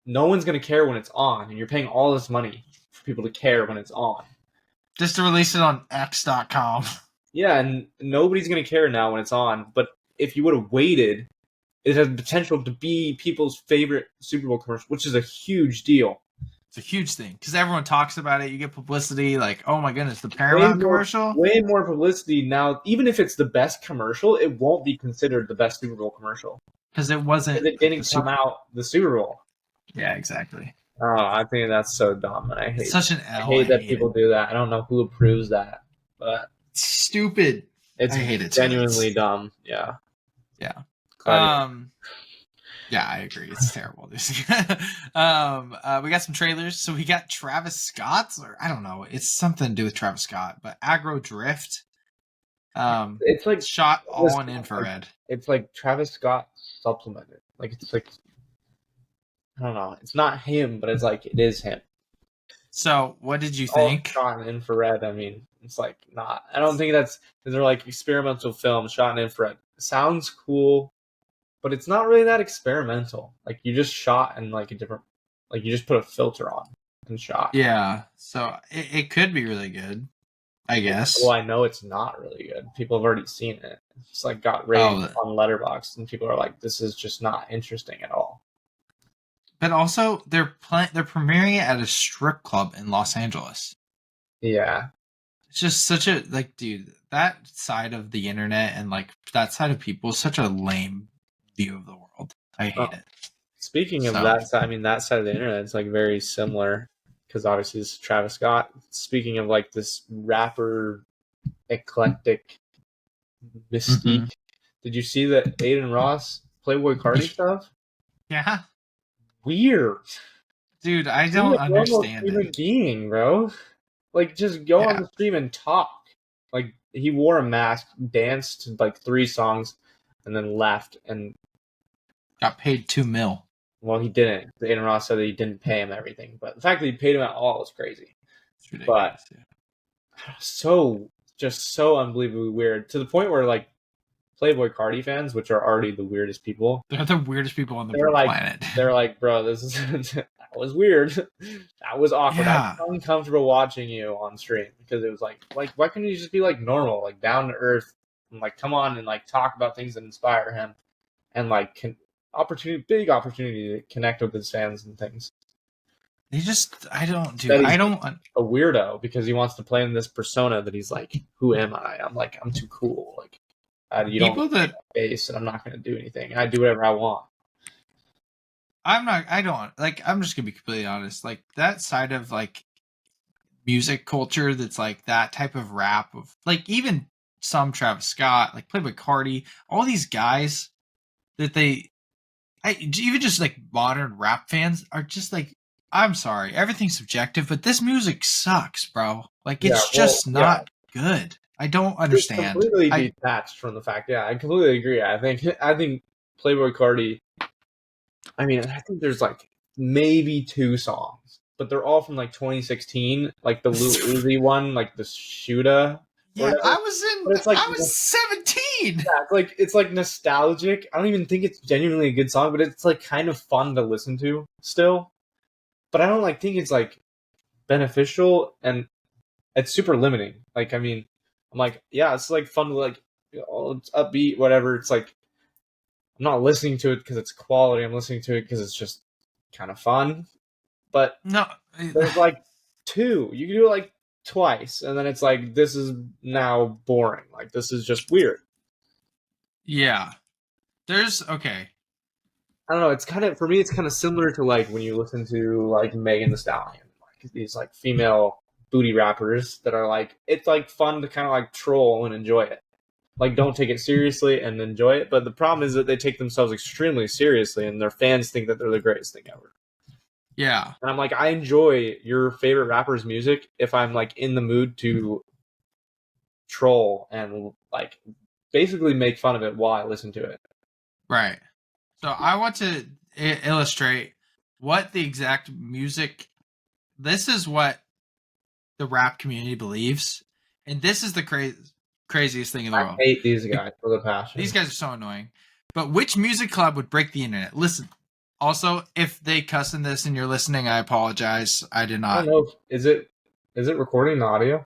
S2: no one's gonna care when it's on, and you're paying all this money for people to care when it's on.
S1: Just to release it on X.com.
S2: Yeah, and nobody's gonna care now when it's on. But if you would have waited, it has the potential to be people's favorite Super Bowl commercial, which is a huge deal.
S1: It's a huge thing because everyone talks about it. You get publicity, like, oh my goodness, the Paramount commercial.
S2: Way more publicity now. Even if it's the best commercial, it won't be considered the best Super Bowl commercial
S1: because it wasn't.
S2: It didn't come out the Super Bowl.
S1: Yeah, exactly.
S2: Oh, I think that's so dumb, and I hate.
S1: It's such an L.
S2: I hate that people do that. I don't know who approves that, but
S1: it's stupid.
S2: I hate it. Genuinely dumb. Yeah.
S1: Yeah. Yeah, I agree. It's terrible. We got some trailers. So we got Travis Scott's, or I don't know. It's something to do with Travis Scott, but Aggro Drift.
S2: It's like
S1: shot all in infrared.
S2: It's like Travis Scott supplemented. Like, it's like, I don't know. It's not him, but it's like it is him.
S1: So what did you think?
S2: Shot in infrared. I mean, it's like not. I don't think that's. They're like experimental films shot in infrared. Sounds cool, but it's not really that experimental. Like, you just shot in like a different. Like, you just put a filter on and shot.
S1: Yeah. So it could be really good, I guess.
S2: Well, I know it's not really good. People have already seen it. It's like got rated on Letterboxd, and people are like, "This is just not interesting at all."
S1: But also, they're premiering it at a strip club in Los Angeles.
S2: Yeah,
S1: it's just such a like, dude. That side of the internet and like that side of people is such a lame view of the world. I hate it.
S2: Speaking of that side, I mean, that side of the internet is like very similar because obviously it's Travis Scott. Speaking of like this rapper eclectic mystique, did you see that Aiden Ross Playboy Cardi stuff?
S1: Yeah.
S2: Weird,
S1: dude. I don't understand it.
S2: Human being, bro. Like, just go on the stream and talk. Like, he wore a mask, danced like 3 songs, and then left and
S1: got paid $2 million.
S2: Well, he didn't. Aiden Ross said that he didn't pay him everything, but the fact that he paid him at all is crazy.
S1: It's ridiculous.
S2: But so unbelievably weird, to the point where like Playboy Cardi fans, which are already the weirdest people.
S1: They're the weirdest people on the planet.
S2: They're like, bro, this is that was weird. That was awkward.
S1: Yeah.
S2: I was uncomfortable watching you on stream because it was like why couldn't you just be like normal, like down to earth, and like come on and like talk about things that inspire him, and like big opportunity to connect with his fans and things.
S1: I don't
S2: a weirdo because he wants to play in this persona that he's like, who am I? I'm too cool. Like, you don't have face, and I'm not going to do anything. I do whatever I want.
S1: I'm just going to be completely honest. Like, that side of like music culture that's like that type of rap of like even some Travis Scott, like Playboy Cardi, all these guys that even just like modern rap fans are just like, I'm sorry, everything's subjective, but this music sucks, bro. Like, it's just not good. I don't understand.
S2: It's completely detached from the fact. Yeah, I completely agree. I think Playboy Cardi. I mean, I think there's like maybe 2 songs, but they're all from like 2016, like the Lil Uzi one, like the Shooter.
S1: Yeah, I was 17.
S2: Yeah, it's like nostalgic. I don't even think it's genuinely a good song, but it's like kind of fun to listen to still. But I don't like think it's like beneficial, and it's super limiting. Like, I mean, I'm like, yeah, it's like fun to like, it's upbeat, whatever. It's like, I'm not listening to it because it's quality. I'm listening to it because it's just kind of fun. But
S1: no,
S2: there's like 2. You can do it like twice, and then it's like, this is now boring. Like, this is just weird.
S1: Yeah. Okay.
S2: I don't know. It's kind of, for me, it's kind of similar to like when you listen to like Megan Thee Stallion, like these like female booty rappers that are like, it's like fun to kind of like troll and enjoy it. Like, don't take it seriously and enjoy it. But the problem is that they take themselves extremely seriously, and their fans think that they're the greatest thing ever.
S1: Yeah.
S2: And I'm like, I enjoy your favorite rapper's music if I'm like in the mood to troll and like basically make fun of it while I listen to it.
S1: Right. So I want to illustrate what the exact music. This is what the rap community believes, and this is the craziest thing in the
S2: I
S1: world.
S2: hate these guys for the passion.
S1: These guys are so annoying. But which music club would break the internet? Listen. Also, if they cuss in this and you're listening, I apologize. I did not.
S2: I don't know. Is it recording the audio?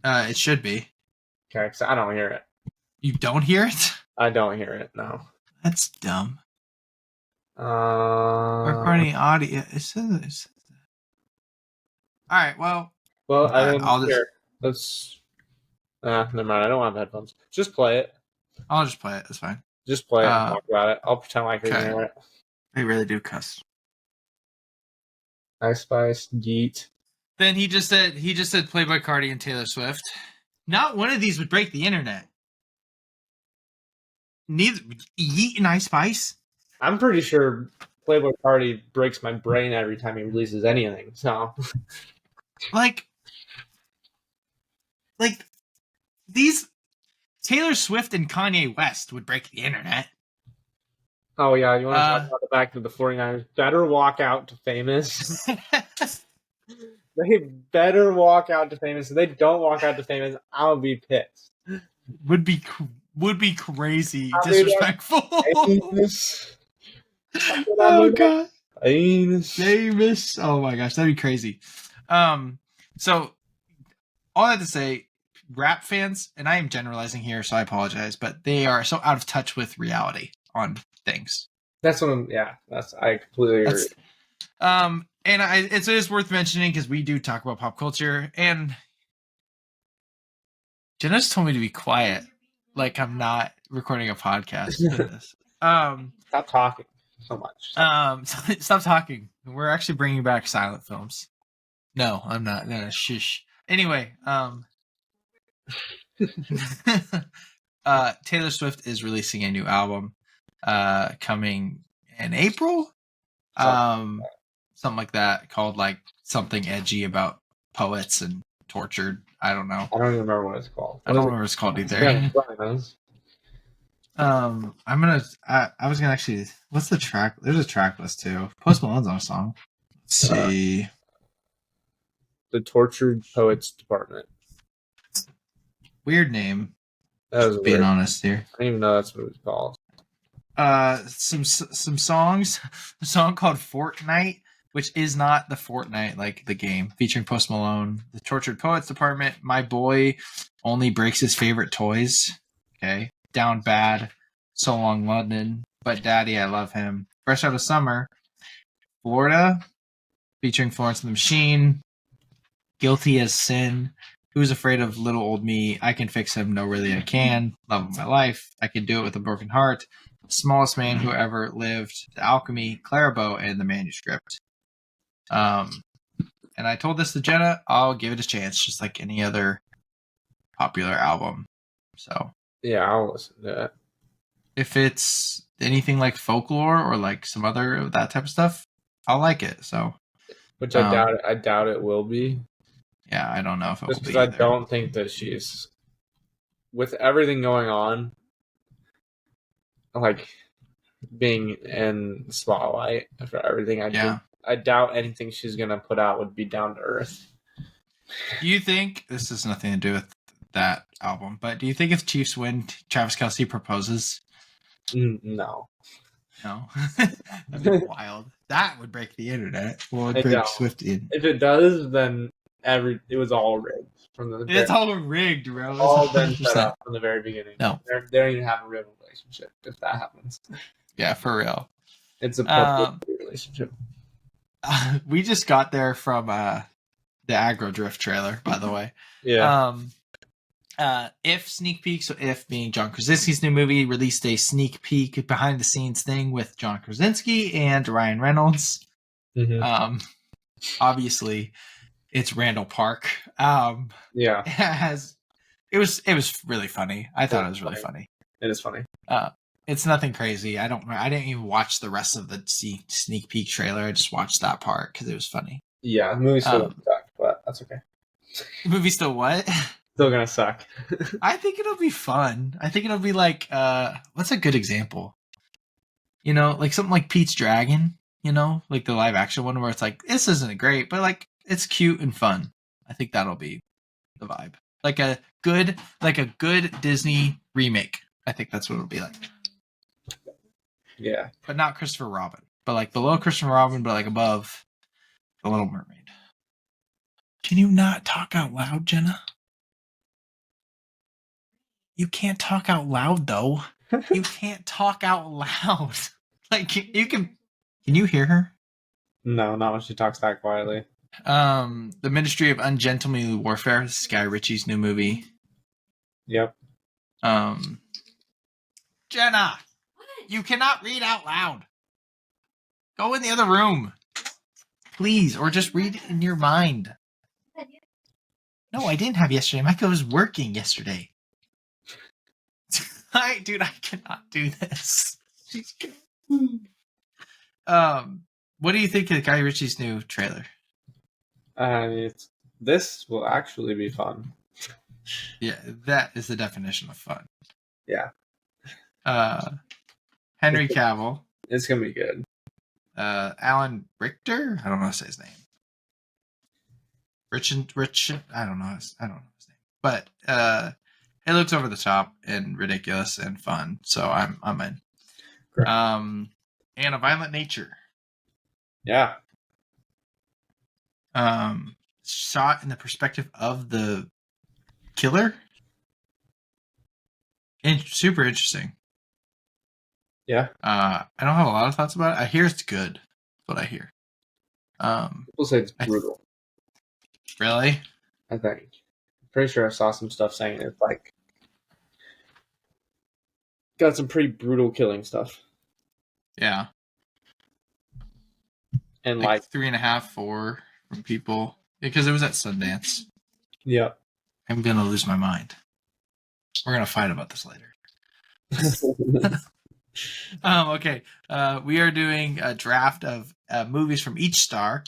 S1: It should be.
S2: Okay, because I don't hear it.
S1: You don't hear it?
S2: I don't hear it. No.
S1: That's dumb. Recording audio. It says. All right. Well.
S2: I'll just hear. Let's. Never mind. I don't have headphones. Just play it.
S1: I'll just play it. That's fine.
S2: Just play it and talk about it. I'll pretend like I can hear it.
S1: They really do cuss.
S2: Ice Spice, Yeet.
S1: Then he just said Playboy Cardi and Taylor Swift. Not one of these would break the internet. Neither Yeet and Ice Spice.
S2: I'm pretty sure Playboy Cardi breaks my brain every time he releases anything. So,
S1: like these Taylor Swift and Kanye West would break the internet.
S2: Oh yeah, you want to talk about the fact that the 49ers better walk out to famous? They better walk out to famous. If they don't walk out to famous, I'll be pissed.
S1: Would be crazy, disrespectful. Oh god, famous. Oh my gosh, that'd be crazy. So all that to say, rap fans, and I am generalizing here, so I apologize, but they are so out of touch with reality on things.
S2: That's what I'm. Yeah, I completely agree.
S1: And it is worth mentioning because we do talk about pop culture, and Jenna just told me to be quiet, like I'm not recording a podcast for this.
S2: Stop talking so much.
S1: Stop talking. We're actually bringing back silent films. No, I'm not. No, shush. Anyway, Taylor Swift is releasing a new album, coming in April. Something like that, called like something edgy about poets and tortured. I don't know.
S2: I don't even remember what it's called.
S1: I don't remember what it's called either. I was gonna actually. What's the track? There's a track list too. Post Malone's on a song. Let's see.
S2: The Tortured Poets Department.
S1: Weird name.
S2: That was
S1: being honest here.
S2: I didn't even know that's what it was called.
S1: Some songs. A song called Fortnite, which is not the Fortnite, like the game, featuring Post Malone. The Tortured Poets Department. My boy only breaks his favorite toys. Okay. Down Bad. So Long London. But Daddy, I Love Him. Fresh Out of Summer. Florida, featuring Florence and the Machine. Guilty as Sin. Who's Afraid of Little Old Me? I Can Fix Him. No, Really, I Can. Love of My Life. I Can Do It with a Broken Heart. Smallest Man Who Ever Lived. The Alchemy. Clairbow, and The Manuscript. And I told this to Jenna, I'll give it a chance, just like any other popular album. So
S2: yeah, I'll listen to it.
S1: If it's anything like folklore or like some other of that type of stuff, I'll like it. So,
S2: which I doubt it will be.
S1: Yeah, I don't know if it
S2: just
S1: will be.
S2: Because I don't think that she's, with everything going on, like being in the spotlight for everything. I doubt anything she's gonna put out would be down to earth.
S1: Do you think this has nothing to do with that album? But do you think if Chiefs win, Travis Kelce proposes?
S2: No.
S1: That'd be wild. That would break the internet. Well, it'd break Swifty.
S2: If it does, then it was all rigged from the.
S1: It's all rigged, bro.
S2: It's all been set up from the very beginning.
S1: No,
S2: they don't even have a real relationship. If that happens,
S1: yeah, for real.
S2: It's a public relationship.
S1: We just got there from the Aggro Drift trailer, by the way.
S2: Yeah.
S1: If sneak peek, so If being John Krasinski's new movie, released a sneak peek behind the scenes thing with John Krasinski and Ryan Reynolds.
S2: Mm-hmm.
S1: Obviously, it's Randall Park.
S2: Yeah,
S1: it was really funny. I thought it was really funny.
S2: It is funny.
S1: It's nothing crazy. I didn't even watch the rest of the sneak peek trailer. I just watched that part because it was funny.
S2: Yeah, the movie's still gonna suck, but that's okay.
S1: The movie's still what?
S2: Still gonna suck.
S1: I think it'll be fun. I think it'll be like what's a good example? You know, like something like Pete's Dragon, you know, like the live action one where it's like, this isn't great, but like it's cute and fun. I think that'll be the vibe. Like a good Disney remake. I think that's what it'll be like.
S2: Yeah.
S1: But not Christopher Robin. But like below Christopher Robin, but like above The Little Mermaid. Can you not talk out loud, Jenna? You can't talk out loud though. You can't talk out loud. Like you can you hear her?
S2: No, not when she talks that quietly.
S1: The Ministry of Ungentlemanly Warfare. This is Guy Ritchie's new movie.
S2: Yep.
S1: Jenna, you cannot read out loud. Go in the other room, please, or just read it in your mind. No, I didn't have yesterday. Micah was working yesterday. I cannot do this. What do you think of Guy Ritchie's new trailer?
S2: This will actually be fun.
S1: Yeah, that is the definition of fun.
S2: Yeah.
S1: Henry Cavill.
S2: It's gonna be good.
S1: Alan Richter. I don't know how to say his name. Rich. I don't know his name. But it looks over the top and ridiculous and fun. So I'm in.
S2: Great.
S1: And A Violent Nature.
S2: Yeah.
S1: Shot in the perspective of the killer. Super interesting.
S2: Yeah.
S1: I don't have a lot of thoughts about it. I hear it's good. That's what I hear.
S2: People say it's brutal.
S1: Really?
S2: I think. I'm pretty sure I saw some stuff saying it's like got some pretty brutal killing stuff.
S1: Yeah.
S2: And like
S1: 3.5, 4 from people because it was at Sundance.
S2: Yep.
S1: I'm gonna lose my mind. We're gonna fight about this later. Okay. We are doing a draft of movies from each star.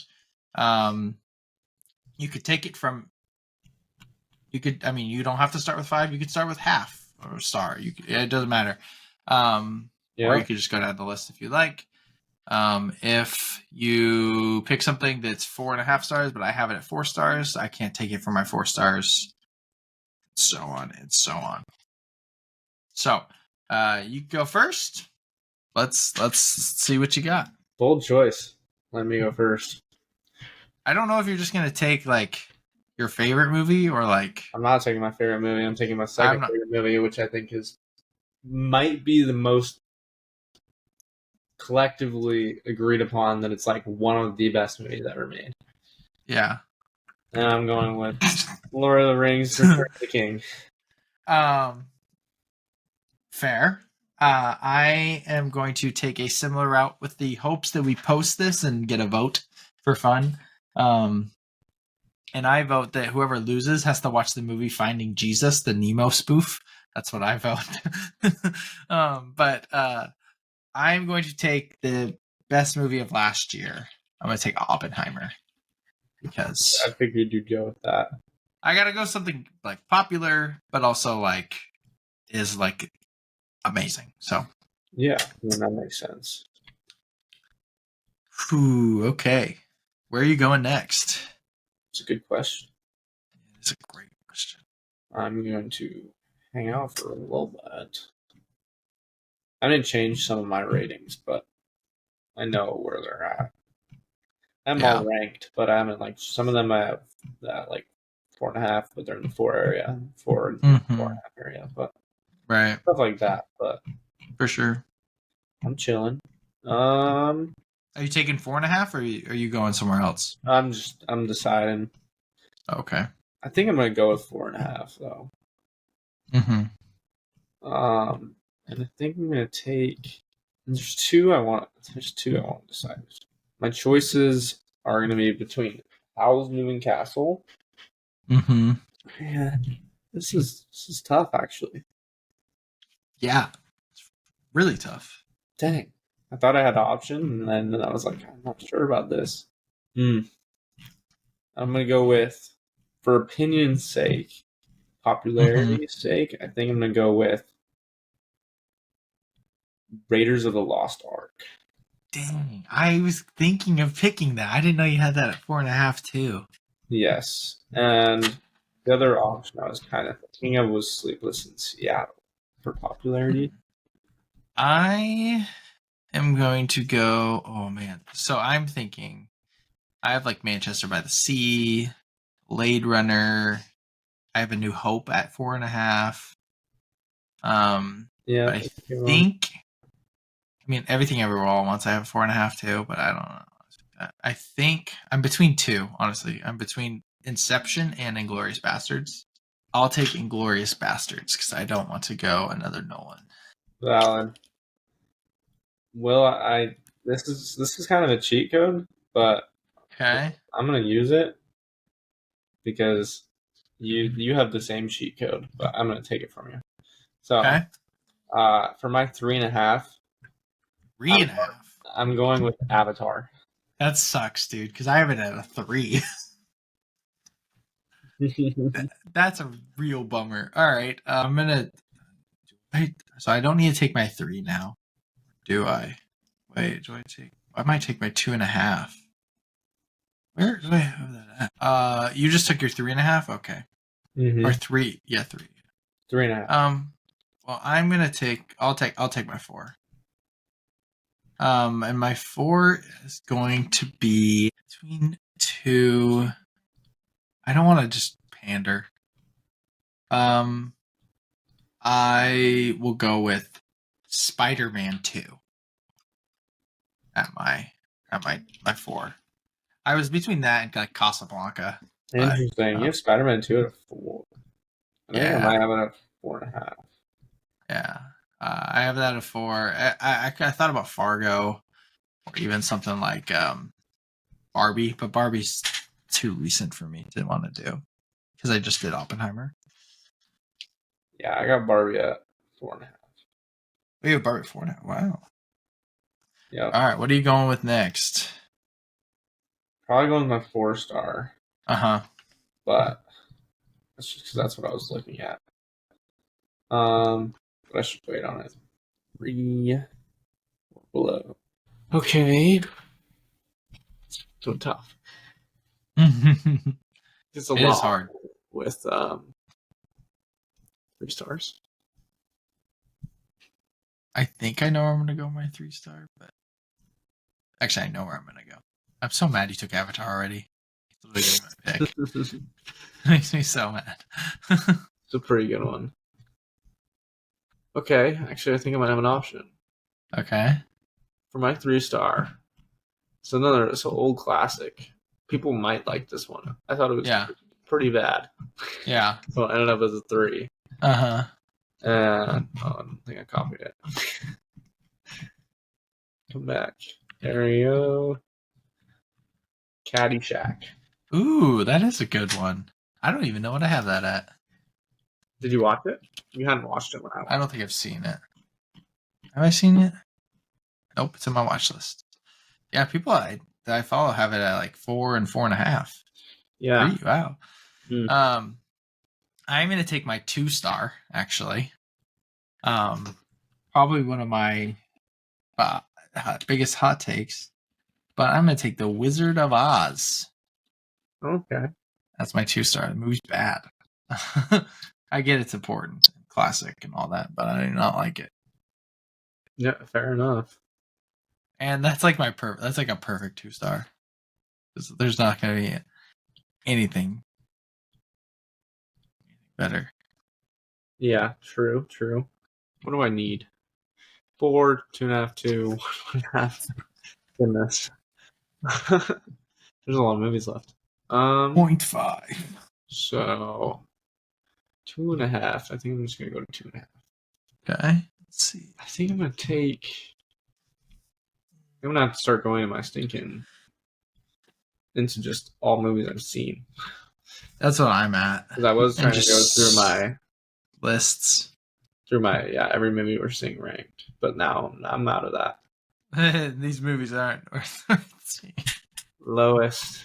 S1: You could take it from. You don't have to start with 5. You could start with half or a star. It doesn't matter. Or you could just go down the list if you like. If you pick something that's 4.5 stars, but I have it at 4 stars, I can't take it from my 4 stars. So on and so on. So, you go first. Let's see what you got.
S2: Bold choice. Let me go first.
S1: I don't know if you're just gonna take like your favorite movie or like.
S2: I'm not taking my favorite movie. I'm taking my second favorite movie, which I think might be the most collectively agreed upon that it's like one of the best movies ever made.
S1: Yeah.
S2: And I'm going with Lord of the Rings: Return of the King.
S1: Fair. I am going to take a similar route with the hopes that we post this and get a vote for fun. And I vote that whoever loses has to watch the movie Finding Jesus, the Nemo spoof. That's what I vote. But I'm going to take the best movie of last year. I'm going to take Oppenheimer. Because
S2: I figured you'd go with that.
S1: I got to go something like popular, but also like is like amazing. So
S2: yeah, that makes sense.
S1: Ooh, okay. Where are you going next?
S2: It's a good question.
S1: It's a great question.
S2: I'm going to hang out for a little bit. I didn't change some of my ratings, but I know where they're at. I'm all ranked, but I haven't like some of them I have like 4.5, but they're in the 4 area, 4 and 4.5 area, but
S1: right,
S2: stuff like that. But
S1: for sure,
S2: I'm chilling.
S1: Are you taking 4.5, or are you going somewhere else?
S2: I'm deciding.
S1: Okay.
S2: I think I'm gonna go with 4.5 though.
S1: Mm-hmm.
S2: And I think I'm gonna take. There's two I want. There's two I want to decide. My choices are gonna be between Howl's Moving Castle.
S1: Mm-hmm.
S2: Man, this is tough actually.
S1: Yeah, it's really tough.
S2: Dang, I thought I had an option, and then I was like, I'm not sure about this. I'm gonna go with, for opinion's sake,
S1: Mm-hmm.
S2: popularity's sake. I think I'm gonna go with Raiders of the Lost Ark.
S1: Dang, I was thinking of picking that. I didn't know you had that at 4.5 too.
S2: Yes, and the other option I was kind of thinking of was Sleepless in Seattle for popularity.
S1: I am going to go. Oh man, so I'm thinking. I have like Manchester by the Sea, Blade Runner. I have A New Hope at 4.5.
S2: Yeah,
S1: But I
S2: that's a good one.
S1: think. I mean, Everything Everywhere All at Once. I have 4.5 too, but I don't know. I think I'm between two. Honestly, I'm between Inception and Inglorious Bastards. I'll take Inglorious Bastards because I don't want to go another Nolan.
S2: Valid. Well, I this is kind of a cheat code, but
S1: Okay.
S2: I'm gonna use it because you have the same cheat code, but I'm gonna take it from you. So,
S1: Okay.
S2: for my 3.5,
S1: Three
S2: I'm
S1: and a half.
S2: I'm going with Avatar.
S1: That sucks, dude. Because I have it at a 3. That's a real bummer. All right. I'm gonna. Wait, so I don't need to take my 3 now, do I? Wait, do I take? I might take my 2.5. Where do I have that at? You just took your 3.5. Okay, or
S2: Mm-hmm.
S1: 3? Yeah, 3.
S2: 3.5.
S1: Well, I'm gonna take. I'll take my 4. And my 4 is going to be between two. I don't want to just pander. Um, I will go with Spider-Man 2 at my 4. I was between that and like Casablanca, but
S2: Interesting. You have Spider-Man 2 at a 4. I think I
S1: yeah,
S2: might have it at 4.5.
S1: yeah. I have that at 4. I thought about Fargo or even something like Barbie, but Barbie's too recent for me to want to do because I just did Oppenheimer.
S2: Yeah, I got Barbie at 4.5.
S1: We have Barbie 4 now. Wow.
S2: Yep.
S1: All right, what are you going with next?
S2: Probably going with my 4-star,
S1: Uh-huh.
S2: but that's just because that's what I was looking at. But I should wait on it. 3 or below. Okay. So tough.
S1: It
S2: It's a
S1: is
S2: lot
S1: hard.
S2: with 3 stars.
S1: I think I know where I'm gonna go with my 3-star, but actually I know where I'm gonna go. I'm so mad you took Avatar already. It's literally my pick.
S2: It's
S1: It makes me so mad.
S2: a pretty good one. Okay, actually, I think I might have an option
S1: Okay.
S2: for my 3-star. It's an old classic. People might like this one. I thought it was
S1: Yeah.
S2: pretty bad,
S1: Yeah.
S2: so it ended up as a 3.
S1: Uh-huh.
S2: And I think I copied it. Come back. There we go. Caddyshack.
S1: Ooh, that is a good one. I don't even know what I have that at.
S2: Did you watch it? You hadn't watched it when I watched
S1: I don't think I've seen it. Have I seen it? Nope, it's in my watch list. Yeah, people that I follow have it at like 4 and 4.5.
S2: it. Yeah.
S1: Wow.
S2: Mm.
S1: I'm gonna take my 2-star actually. Probably one of my biggest hot takes, but I'm gonna take The Wizard of Oz.
S2: Okay.
S1: That's my 2-star. The movie's bad. I get it's important, classic, and all that, but I do not like it.
S2: Yeah, fair enough.
S1: And that's like that's like a perfect 2-star. There's not gonna be anything better.
S2: Yeah, true. What do I need? 4, 2.5, 2, 1.5. Goodness. There's a lot of movies left.
S1: 0.5.
S2: So 2.5. I think I'm just gonna go to 2.5.
S1: Okay. Let's see.
S2: I think I'm gonna have to start going to my stinking into just all movies I've seen.
S1: That's what I'm at.
S2: Because I was trying to go through my
S1: lists.
S2: Every movie we're seeing ranked. But now I'm out of that.
S1: These movies aren't worth seeing.
S2: Lowest.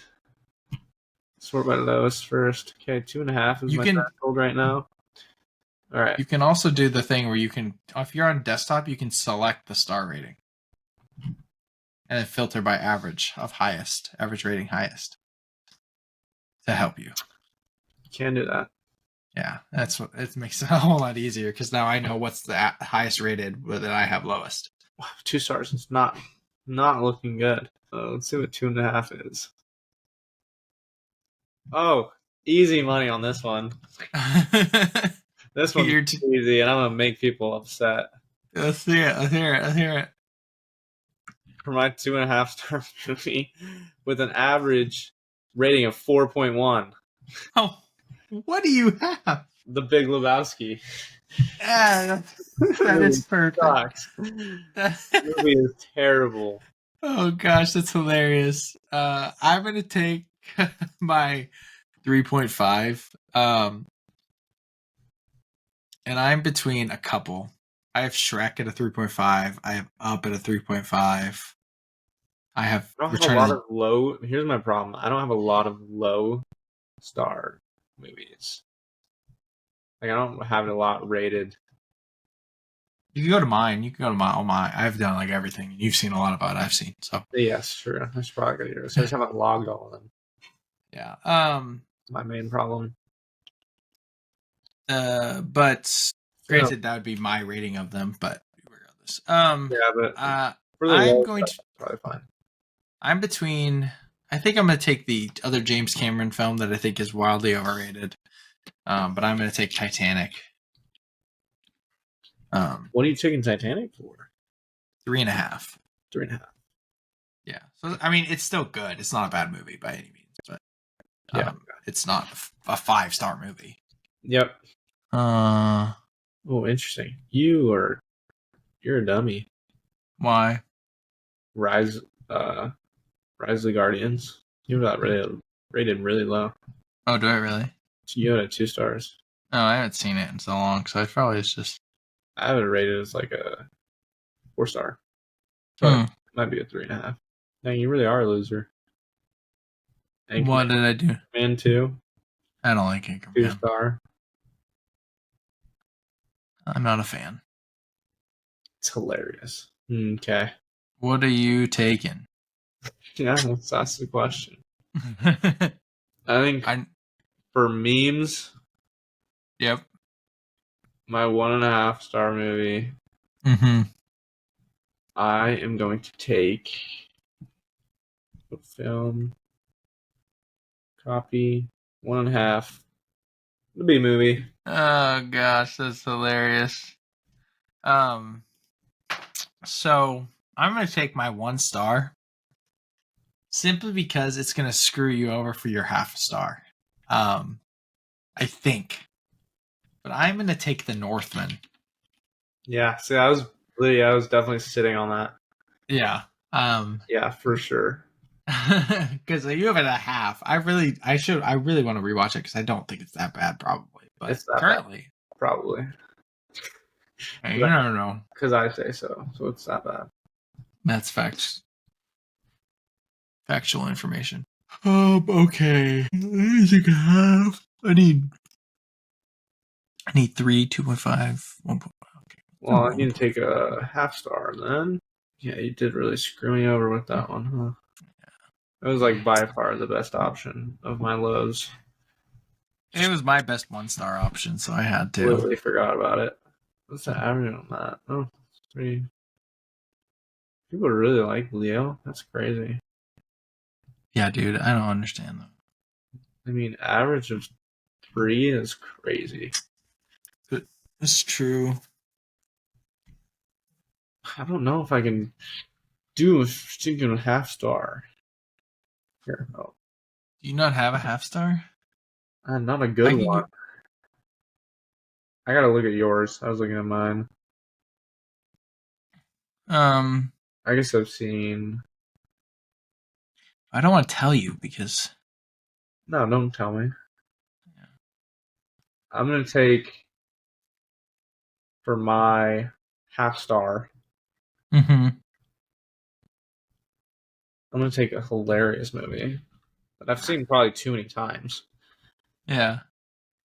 S2: Sort by lowest first. Okay, 2.5 is my threshold right now. All right.
S1: You can also do the thing where you can, if you're on desktop, you can select the star rating. And then filter by average rating highest. To help you.
S2: You can do that.
S1: Yeah, that's what it makes it a whole lot easier because now I know what's the highest rated that I have lowest.
S2: Wow, 2 stars. It's not looking good. Let's see what 2.5 is. Oh, easy money on this one. This one's easy, and I'm gonna make people upset.
S1: Let's hear it.
S2: For my 2.5 star movie, with an average rating of 4.1.
S1: Oh, what do you have?
S2: The Big Lebowski.
S1: Yeah, that is perfect.
S2: That movie is terrible.
S1: Oh gosh, that's hilarious. I'm gonna take my 3.5. And I'm between a couple. I have Shrek at a 3.5. I have Up at a 3.5. I don't have a lot
S2: of low. Here's my problem. I don't have a lot of low star movies. Like I don't have a lot rated.
S1: You can go to mine. All mine. I've done like everything. You've seen a lot about it. I've seen. So
S2: yes, true. That's probably good. So I just haven't logged all of them.
S1: Yeah.
S2: My main problem.
S1: But granted, that would be my rating of them. But regardless,
S2: for the
S1: I'm going
S2: to probably fine.
S1: I'm between. I think I'm going to take the other James Cameron film that I think is wildly overrated. But I'm going to take Titanic.
S2: What are you taking Titanic for?
S1: 3.5.
S2: 3.5.
S1: Yeah. So I mean, it's still good. It's not a bad movie by any means, but it's not a 5-star movie.
S2: Yep. Oh, interesting. You're a dummy.
S1: Why?
S2: Rise of the Guardians. You have that rated really low.
S1: Oh, do I really?
S2: You had it 2 stars.
S1: Oh, I haven't seen it in so long, so it's just.
S2: I have it rated as like a 4-star. But it might be a 3.5. Dang, you really are a loser.
S1: Anchorman. What did I do?
S2: Man 2.
S1: I don't like Anchorman.
S2: 2-star.
S1: I'm not a fan.
S2: It's hilarious. Okay.
S1: What are you taking?
S2: Yeah, that's the question. I think for memes.
S1: Yep.
S2: My 1.5-star movie.
S1: Mm-hmm.
S2: I am going to take the film copy 1.5. The B movie.
S1: Oh gosh, that's hilarious. So I'm gonna take my 1 star simply because it's gonna screw you over for your 0.5 star. I think. But I'm gonna take The Northman. Yeah,
S2: see, I was definitely sitting on that.
S1: Yeah.
S2: Yeah, for sure.
S1: Because you have it at 0.5. I really want to rewatch it because I don't think it's that bad, probably. But it's currently
S2: bad. Probably.
S1: Hey, you never know.
S2: Because I say so. So it's that bad.
S1: That's facts. Factual information. Okay. I need 3, 2.5, 1. Okay.
S2: Well, I need to take a 0.5 star then. Yeah, you did really screw me over with that one, huh? Yeah. It was like by far the best option of my lows.
S1: It was my best 1-star option, so I had to.
S2: Totally forgot about it. What's the average on that? Oh, 3. People really like Leo. That's crazy.
S1: Yeah, dude, I don't understand that.
S2: I mean, average of 3 is crazy.
S1: It's true.
S2: I don't know if I can do a freaking 0.5 star. Here,
S1: Do you not have a 0.5 star?
S2: Not a good one. I gotta look at yours. I was looking at mine. I guess I've seen.
S1: I don't want to tell you because.
S2: No, don't tell me. Yeah. I'm gonna take for my half star.
S1: Mm-hmm.
S2: I'm gonna take a hilarious movie that I've seen probably too many times.
S1: Yeah.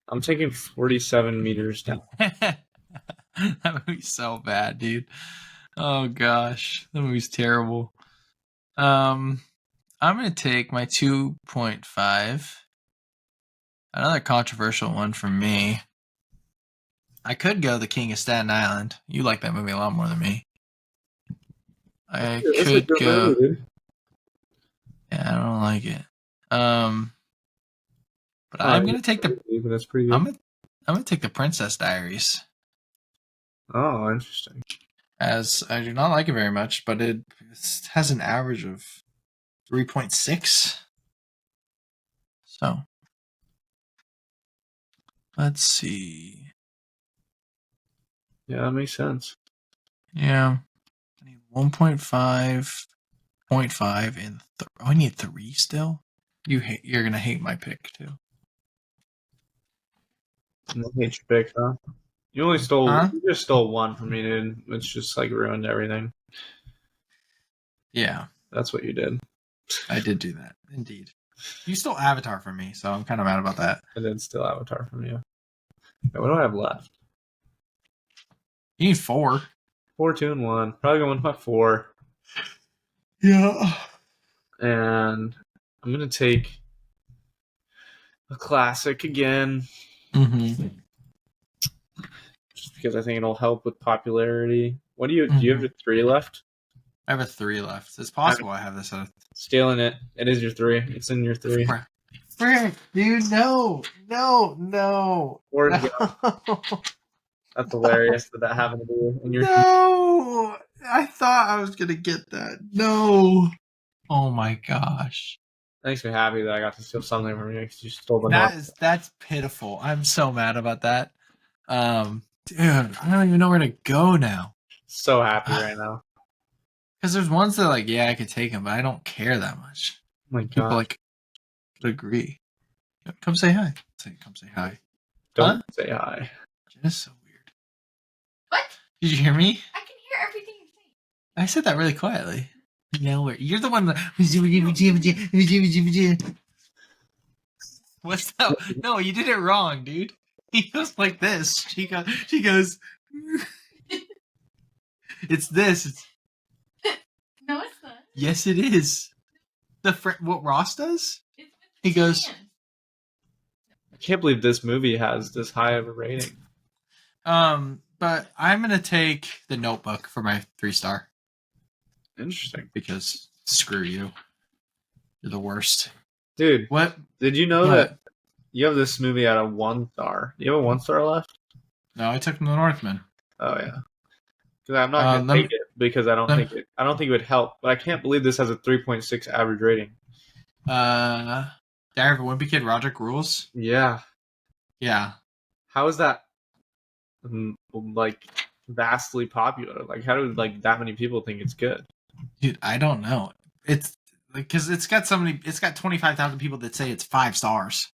S2: I'm taking 47 meters down.
S1: That movie's so bad, dude. Oh gosh, that movie's terrible. I'm gonna take my 2.5. Another controversial one from me. I could go The King of Staten Island. You like that movie a lot more than me. I could go.
S2: Movie, dude.
S1: Yeah, I don't like it. But I'm gonna take the.
S2: Movie, but that's pretty good.
S1: I'm gonna take the Princess Diaries.
S2: Oh, interesting.
S1: As I do not like it very much, but it has an average of 3.6. So let's see.
S2: Yeah, that makes sense.
S1: Yeah, I need 1.5, 0.5, and I need 3 still. You're gonna hate my pick too.
S2: I hate your pick, huh? You only stole. Huh? You just stole one from me, dude. It's just like ruined everything.
S1: Yeah,
S2: that's what you did.
S1: I did do that, indeed. You stole Avatar from me, so I'm kind of mad about that.
S2: I did steal Avatar from you. Okay, what do I have left?
S1: You need 4.
S2: 4, 2, and 1. Probably going with my 4.
S1: Yeah.
S2: And I'm gonna take a classic again.
S1: Mm-hmm.
S2: Just because I think it'll help with popularity. What do you do? You have 3 left?
S1: I have a 3 left. It's possible I have this.
S2: Stealing it. It is your 3. It's in your 3.
S1: Frick, dude, no.
S2: Where's That's hilarious that happened to you. And
S1: No, I thought I was gonna get that. No. Oh my gosh.
S2: That makes me happy that I got to steal something from you because you stole the
S1: That's pitiful. I'm so mad about that. Dude, I don't even know where to go now.
S2: So happy right now.
S1: Because there's ones that like, yeah, I could take them, but I don't care that much.
S2: Oh my God.
S1: People like would agree. Come say hi. Come say hi.
S2: Don't say hi.
S1: That's so weird.
S3: What?
S1: Did you hear me?
S3: I can hear everything you're saying.
S1: I said that really quietly. No, you're the one that. What's that? No, you did it wrong, dude. He goes like this. She goes. It's this.
S3: No, it's not.
S1: Yes, it is. What Ross does? He goes.
S2: I can't believe this movie has this high of a rating.
S1: But I'm gonna take The Notebook for my 3-star.
S2: Interesting.
S1: Because screw you. You're the worst.
S2: Dude,
S1: what?
S2: Did you know that you have this movie at a 1 star? Do you have a 1 star left?
S1: No, I took The Northman.
S2: Oh yeah. Because I'm not gonna take it because I don't think it would help. But I can't believe this has a 3.6 average rating.
S1: Diary of a Wimpy Kid, Roderick Rules?
S2: Yeah.
S1: Yeah.
S2: How is that like vastly popular? Like how do like that many people think it's good?
S1: Dude, I don't know. It's because it's got 25,000 people that say it's 5 stars,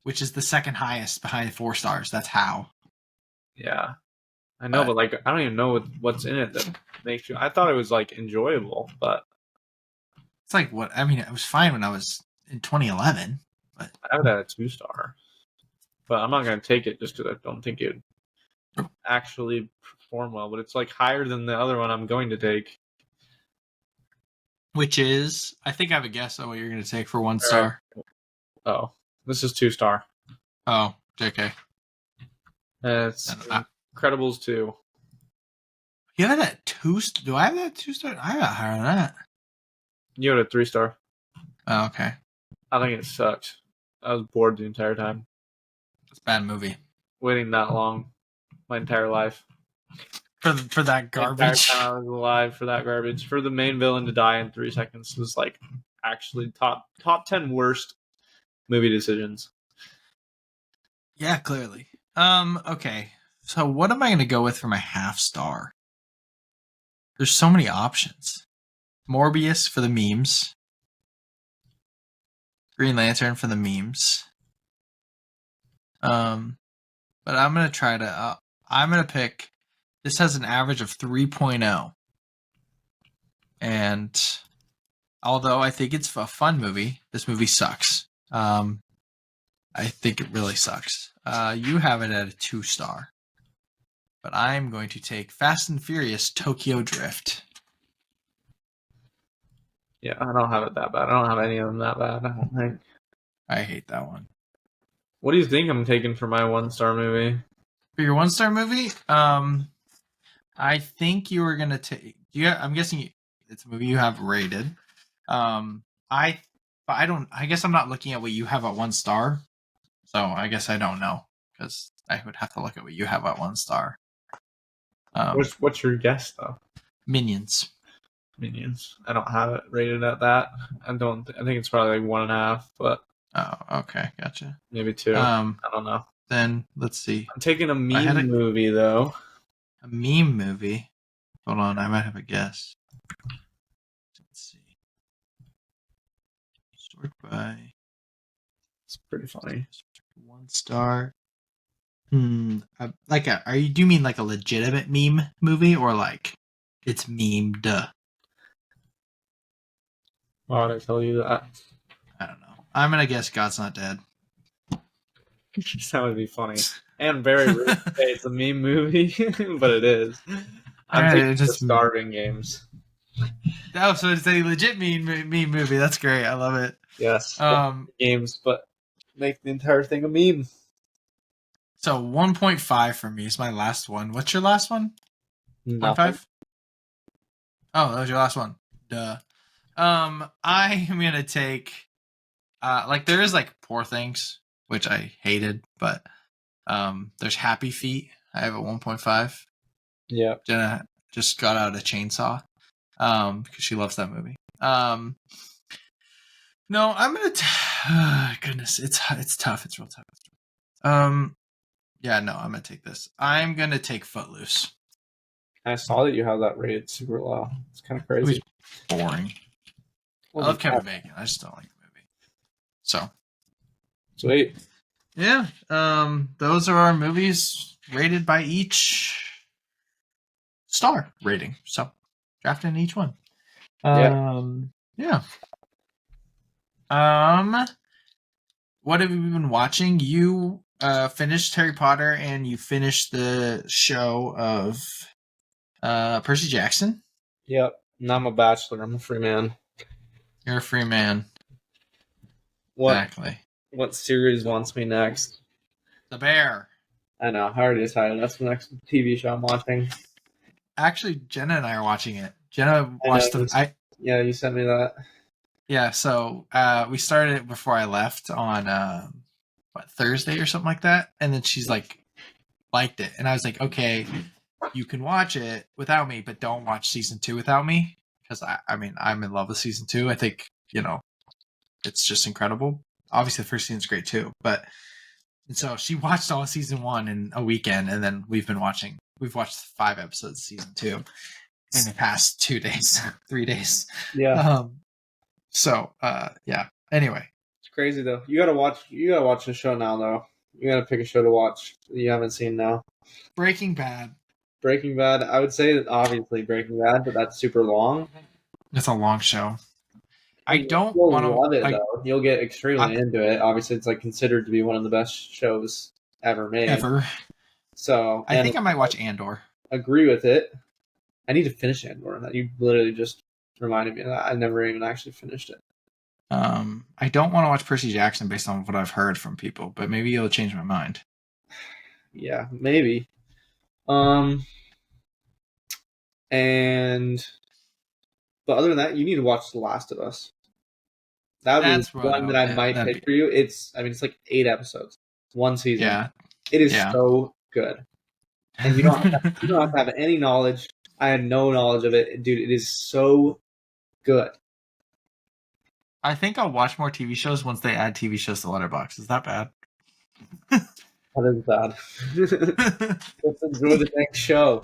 S1: which is the second highest behind 4 stars. That's how.
S2: Yeah, I know, but like I don't even know what's in it that makes you. I thought it was like enjoyable, but
S1: it's like what I mean. It was fine when I was in 2011, but
S2: I have that at 2 star. But I'm not gonna take it just because I don't think it would actually perform well. But it's like higher than the other one I'm going to take.
S1: Which is, I think I have a guess on what you're going to take for 1 star.
S2: Oh, this is 2 star.
S1: Oh, JK.
S2: It's Incredibles 2.
S1: You have that 2? Do I have that 2 star? I got higher than that.
S2: You had a 3 star.
S1: Oh, okay.
S2: I think it sucks. I was bored the entire time.
S1: It's a bad movie.
S2: Waiting that long, my entire life.
S1: For that garbage.
S2: I was alive for that garbage. For the main villain to die in 3 seconds was like actually top 10 worst movie decisions.
S1: Yeah, clearly. Okay. So what am I going to go with for my half star? There's so many options. Morbius for the memes. Green Lantern for the memes. But I'm going to try to... I'm going to pick... This has an average of 3.0. And although I think it's a fun movie, this movie sucks. I think it really sucks. You have it at a 2-star. But I'm going to take Fast and Furious Tokyo Drift.
S2: Yeah, I don't have it that bad. I don't have any of them that bad, I don't think.
S1: I hate that one.
S2: What do you think I'm taking for my 1-star movie?
S1: For your 1-star movie, I think you were gonna take. I'm guessing it's a movie you have rated. I don't. I guess I'm not looking at what you have at 1 star, so I guess I don't know because I would have to look at what you have at 1 star.
S2: What's your guess though?
S1: Minions.
S2: Minions. I don't have it rated at that. I think it's probably like 1.5, but
S1: Oh, okay, gotcha.
S2: maybe 2. I don't know.
S1: Then let's see.
S2: I'm taking a meme movie though.
S1: A meme movie. Hold on, I might have a guess. Let's see. Sort by.
S2: It's pretty funny.
S1: 1 star. Do you mean like a legitimate meme movie or like it's memed?
S2: Why would I tell you that?
S1: I don't know. I'm gonna guess God's Not Dead.
S2: That would be funny. And very rude to say it's a meme movie, but it is. I'm taking the Starving Games.
S1: Oh, so it's a legit meme movie. That's great. I love it.
S2: Yes. Games, but make the entire thing a meme.
S1: So 1.5 for me is my last one. What's your last one? 1.5? Oh, that was your last one. Duh. I am gonna take there is like Poor Things, which I hated, but there's Happy Feet. I have a 1.5.
S2: Yeah.
S1: Jenna just got out a chainsaw because she loves that movie. No, I'm gonna goodness, it's tough. It's real tough. Yeah, no, I'm gonna take this. I'm gonna take Footloose.
S2: I saw that you have that rated super low. It's kind of crazy.
S1: It was boring. I love Kevin Bacon. I just don't like the movie. So
S2: sweet.
S1: Yeah. Those are our movies rated by each star rating. So draft in each one. Yeah. What have you been watching? You finished Harry Potter and you finished the show of Percy Jackson.
S2: Yep. Now I'm a bachelor. I'm a free man.
S1: You're a free man.
S2: Exactly. What series wants me next?
S1: The Bear.
S2: I know. I already decided. That's the next TV show I'm watching.
S1: Actually, Jenna and I are watching it. Jenna watched
S2: Yeah, you sent me that.
S1: Yeah, so we started it before I left on Thursday or something like that, and then she's like liked it, and I was like, okay, you can watch it without me, but don't watch season 2 without me because I'm in love with season 2. I think it's just incredible. Obviously, the first season's great too, and so she watched all of season 1 in a weekend, and then we've watched 5 episodes of season 2 in the past 2 days, 3 days.
S2: Yeah.
S1: Yeah. Anyway,
S2: it's crazy though. You gotta watch the show now though. You gotta pick a show to watch that you haven't seen now.
S1: Breaking Bad.
S2: I would say that obviously Breaking Bad, but that's super long.
S1: It's a long show. I don't
S2: want to love it though. You'll get extremely into it. Obviously, it's like considered to be one of the best shows ever made.
S1: Ever.
S2: So
S1: I think I might watch Andor.
S2: Agree with it. I need to finish Andor. That you literally just reminded me of that. I never even actually finished it.
S1: I don't want to watch Percy Jackson based on what I've heard from people, but maybe you'll change my mind.
S2: Yeah, maybe. But other than that, you need to watch The Last of Us. That's one that I might pick for you. It's like 8 episodes, 1 season.
S1: Yeah,
S2: it is so good, and you don't have to have any knowledge. I had no knowledge of it, dude. It is so good.
S1: I think I'll watch more TV shows once they add TV shows to Letterboxd. Is that bad?
S2: That is bad. Let's enjoy the next show.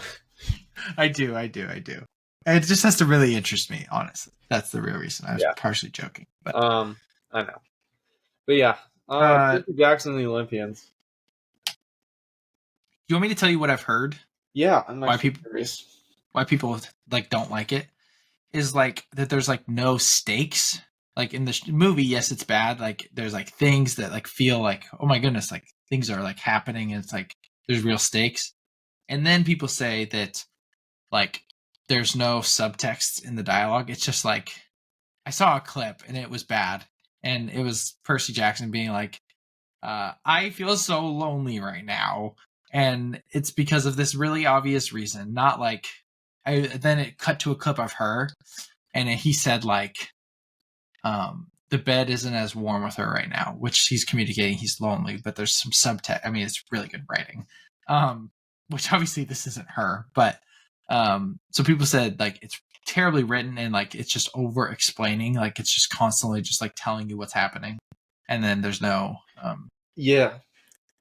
S1: I do. And it just has to really interest me, honestly. That's the real reason. I was partially joking. But
S2: I know. But yeah. Percy Jackson and the Olympians.
S1: You want me to tell you what I've heard?
S2: Yeah, I'm
S1: why people like don't like it is like that there's like no stakes. Like in the movie, yes, it's bad. Like there's like things that like feel like, oh my goodness, like things are like happening and it's like there's real stakes. And then people say that like there's no subtext in the dialogue. It's just like I saw a clip and it was bad. And it was Percy Jackson being like, I feel so lonely right now. And it's because of this really obvious reason. Not like then it cut to a clip of her and he said like the bed isn't as warm with her right now, which he's communicating he's lonely, but there's some subtext. I mean, it's really good writing. Which obviously this isn't her, but so people said like it's terribly written and like it's just over explaining, like it's just constantly just like telling you what's happening, and then there's no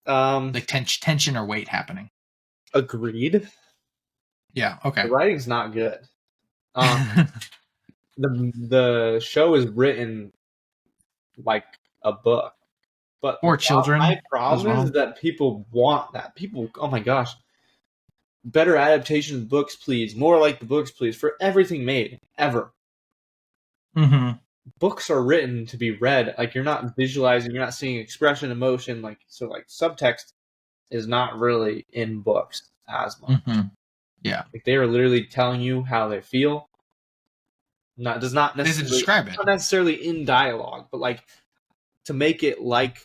S1: like tension or weight happening.
S2: Agreed.
S1: Yeah. Okay.
S2: The writing's not good. The show is written like a book, but
S1: for children.
S2: My problem is that people want that. People, oh my gosh, better adaptations of books, please. More like the books, please. For everything made ever.
S1: Mm-hmm.
S2: Books are written to be read. Like you're not visualizing, you're not seeing expression, emotion. Like so, like subtext is not really in books as much.
S1: Mm-hmm. Yeah,
S2: like they are literally telling you how they feel. Does not necessarily
S1: describe it.
S2: Not necessarily in dialogue, but like to make it like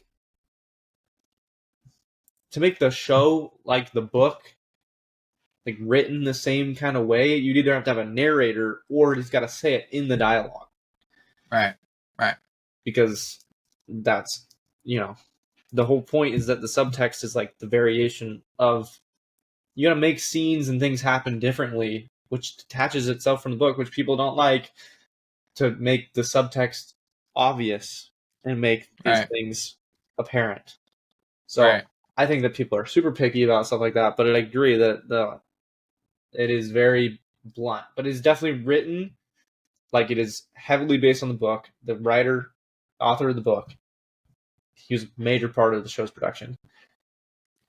S2: to make the show like the book, like written the same kind of way. You either have to have a narrator or it's got to say it in the dialogue.
S1: Right.
S2: Because that's the whole point is that the subtext is like the variation of you got to make scenes and things happen differently, which detaches itself from the book, which people don't like, to make the subtext obvious and make these things apparent. So I think that people are super picky about stuff like that, but I agree that it is very blunt, but it's definitely written like it is heavily based on the book. The author of the book, he was a major part of the show's production.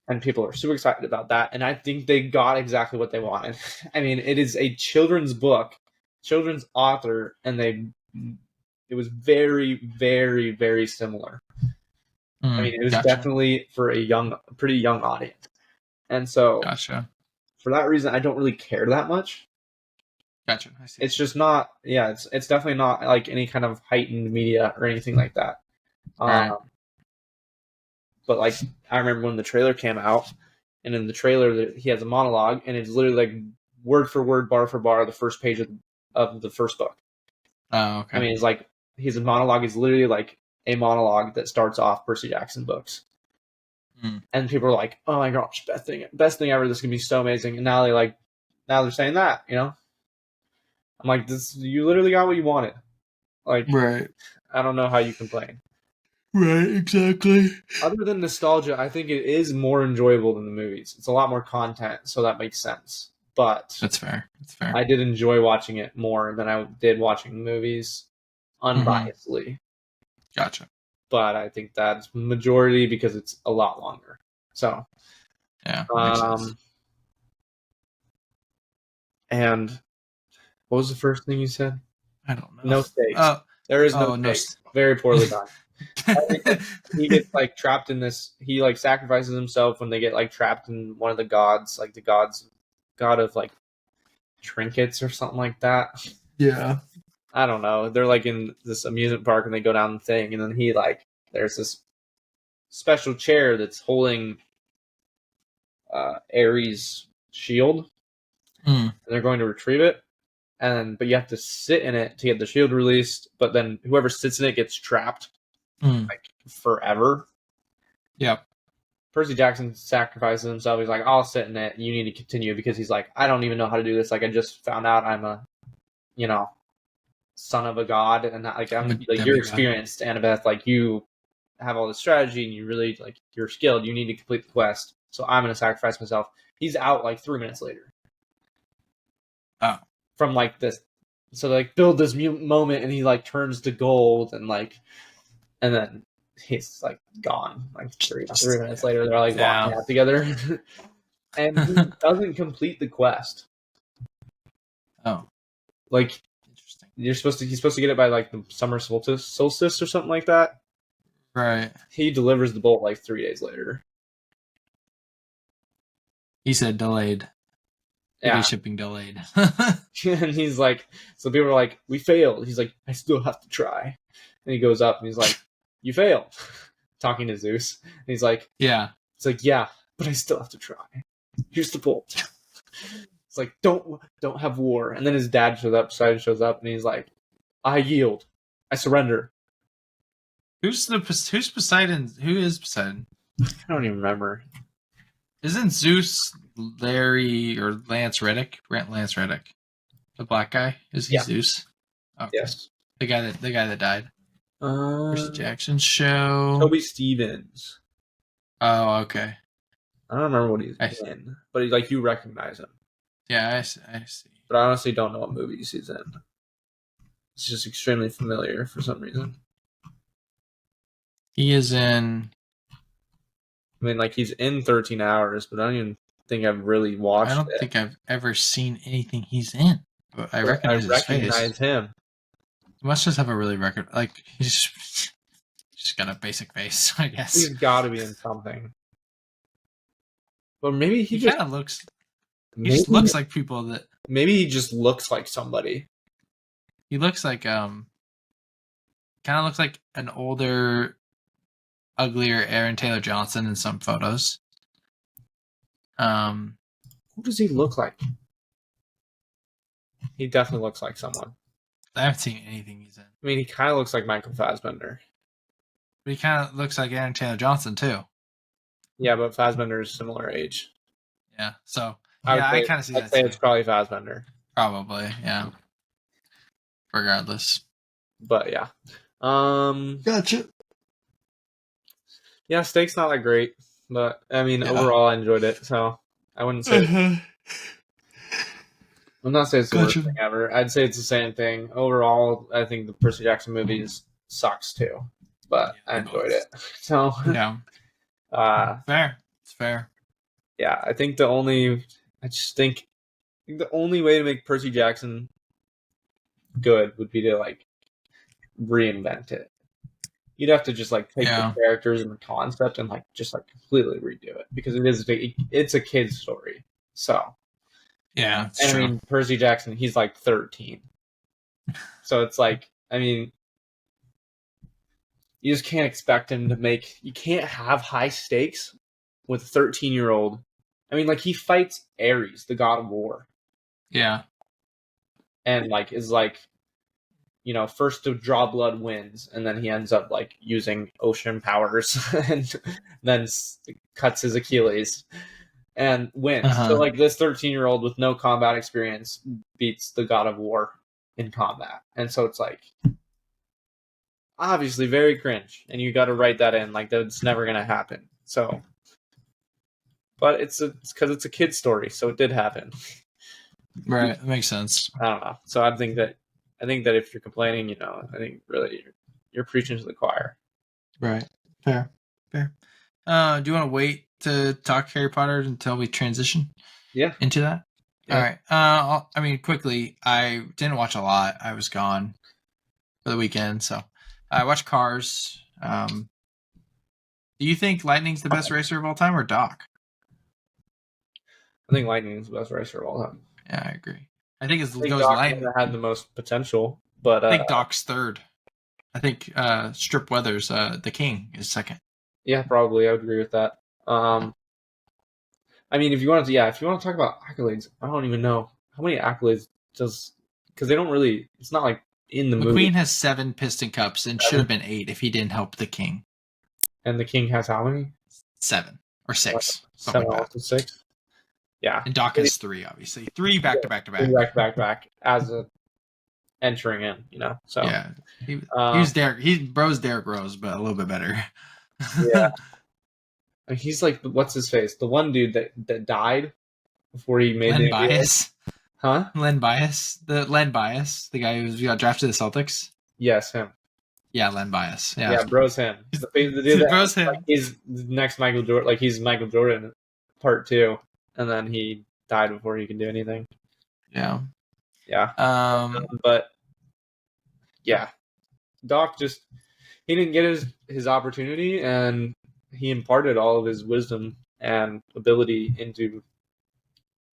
S2: And people are super excited about that. And I think they got exactly what they wanted. I mean, it is a children's book, children's author, and it was very, very, very similar. I mean, it was definitely for a pretty young audience. And so for that reason, I don't really care that much.
S1: Gotcha. I see.
S2: It's just not, it's definitely not like any kind of heightened media or anything like that. But like, I remember when the trailer came out, and in the trailer, he has a monologue, and it's literally like word for word, bar for bar, the first page of the first book.
S1: Oh, okay.
S2: I mean, it's like his monologue is literally like a monologue that starts off Percy Jackson books. And people are like, "Oh my gosh, best thing ever! This is gonna be so amazing!" And now they're saying that, I'm like, you literally got what you wanted. Like,
S1: right?
S2: I don't know how you complain.
S1: Right, exactly.
S2: Other than nostalgia, I think it is more enjoyable than the movies. It's a lot more content, so that makes sense. But
S1: that's fair.
S2: I did enjoy watching it more than I did watching the movies unbiasedly.
S1: Gotcha.
S2: But I think that's majority because it's a lot longer. So
S1: yeah, makes sense.
S2: And what was the first thing you said?
S1: I don't know.
S2: No stakes. There is no stakes. Very poorly done. I think he gets like trapped in this. He like sacrifices himself when they get like trapped in one of the gods, like the god of like trinkets or something like that.
S1: Yeah,
S2: I don't know. They're like in this amusement park and they go down the thing, and then he like there's this special chair that's holding Ares' shield, and they're going to retrieve it. But you have to sit in it to get the shield released. But then whoever sits in it gets trapped. Like forever.
S1: Yep.
S2: Percy Jackson sacrifices himself. He's like, I'll sit in it. You need to continue because he's like, I don't even know how to do this. Like, I just found out I'm a, son of a god, and like I'm like you're experienced, Annabeth. Like you have all this strategy and you really like you're skilled. You need to complete the quest. So I'm gonna sacrifice myself. He's out like 3 minutes later.
S1: Oh.
S2: From like this, so they, like build this moment, and he like turns to gold, and then he's like gone. Like 3 minutes later, they're like walking out together, and he doesn't complete the quest.
S1: Oh,
S2: like
S1: interesting.
S2: He's supposed to get it by like the summer solstice or something like that.
S1: Right.
S2: He delivers the bolt like 3 days later.
S1: He said delayed.
S2: Yeah.
S1: Shipping delayed.
S2: And he's like, so people are like, we failed. He's like, I still have to try. And he goes up and he's like, you failed. Talking to Zeus. And he's like,
S1: yeah.
S2: It's like, yeah, but I still have to try. Here's the bolt. It's like, don't have war. And then his dad shows up, Poseidon shows up, and he's like, I yield. I surrender.
S1: Who's Poseidon? Who is Poseidon?
S2: I don't even remember.
S1: Isn't Zeus Larry or Lance Reddick? Lance Reddick, the black guy. Is he Zeus? Okay.
S2: Yes.
S1: The guy that died. Percy Jackson show.
S2: Toby Stevens.
S1: Oh, okay.
S2: I don't remember what he's in, but like you recognize him.
S1: Yeah, I see.
S2: But I honestly don't know what movies he's in. It's just extremely familiar for some reason.
S1: He is in.
S2: I mean, like he's in 13 Hours, but I don't even think I've really watched it.
S1: I don't think I've ever seen anything he's in. But I recognize his face.
S2: I recognize him.
S1: He must just have a really record. Like he's just got a basic face, I guess.
S2: He's got to be in something. But maybe
S1: he kind of looks. He just looks like people that.
S2: Maybe he just looks like somebody.
S1: He looks like kind of looks like an older, uglier Aaron Taylor Johnson in some photos.
S2: Who does he look like? He definitely looks like someone.
S1: I haven't seen anything he's in.
S2: I mean, he kind of looks like Michael Fassbender.
S1: But he kind of looks like Aaron Taylor Johnson too.
S2: Yeah, but Fassbender is similar age.
S1: Yeah, so I kind of see that.
S2: I'd say it's probably Fassbender.
S1: Probably, yeah. Regardless.
S2: But yeah.
S1: Gotcha.
S2: Yeah, Steak's not that great, but I mean, overall, I enjoyed it. So I wouldn't say. I'm not saying it's the worst thing ever. I'd say it's the same thing. Overall, I think the Percy Jackson movies sucks too, but I enjoyed it. So
S1: yeah, fair. It's fair.
S2: Yeah, I think the only way to make Percy Jackson good would be to like reinvent it. You'd have to just like take the characters and the concept and like just like completely redo it because it's a kid's story. So
S1: yeah,
S2: and true. I mean Percy Jackson, he's like 13, so it's like I mean you just can't expect him to make. You can't have high stakes with a 13-year-old. I mean, like he fights Ares, the god of war.
S1: Yeah,
S2: and like is like. You know, first to draw blood wins, and then he ends up like using ocean powers, and then cuts his Achilles and wins. So like this 13-year-old with no combat experience beats the god of war in combat, and so it's like obviously very cringe, and you got to write that in like that's never gonna happen. So, but it's because it's a kid's story, so it did happen.
S1: Right, that makes sense.
S2: I don't know. So I think that if you're complaining, you know, I think really you're preaching to the choir.
S1: Right. Fair. Do you want to wait to talk Harry Potter until we transition?
S2: Yeah.
S1: Into that? Yeah. All right. I mean, quickly, I didn't watch a lot. I was gone for the weekend, so I watched Cars. Do you think Lightning's the best racer of all time or Doc?
S2: I think Lightning's the best racer of all time.
S1: Yeah, I agree. I think it's
S2: Lightning had the most potential, but
S1: I think Doc's third. I think Strip Weathers, the King, is second.
S2: Yeah, probably. I would agree with that. I mean, if you want to talk about accolades, I don't even know how many accolades because they don't really. It's not like in the movie.
S1: McQueen has 7 Piston Cups and should have been 8 if he didn't help the King.
S2: And the King has how many?
S1: 7 or 6.
S2: 7 also 6. Yeah,
S1: and Doc has 3, obviously 3 back to back to back.
S2: Back as entering in, So
S1: yeah, he was Derek. Bro's Derek Rose, but a little bit better.
S2: Yeah. He's like, what's his face? The one dude that died before he made
S1: Len
S2: the NBA.
S1: Bias.
S2: Huh?
S1: Len Bias, the guy who got drafted to the Celtics.
S2: Yes, him.
S1: Yeah, Len Bias. Yeah,
S2: Yeah, bro's him. The dude that,
S1: bro's him.
S2: Like, he's the next Michael Jordan. Like he's Michael Jordan, part 2, and then he died before he could do anything.
S1: Yeah.
S2: But yeah, Doc he didn't get his opportunity, and he imparted all of his wisdom and ability into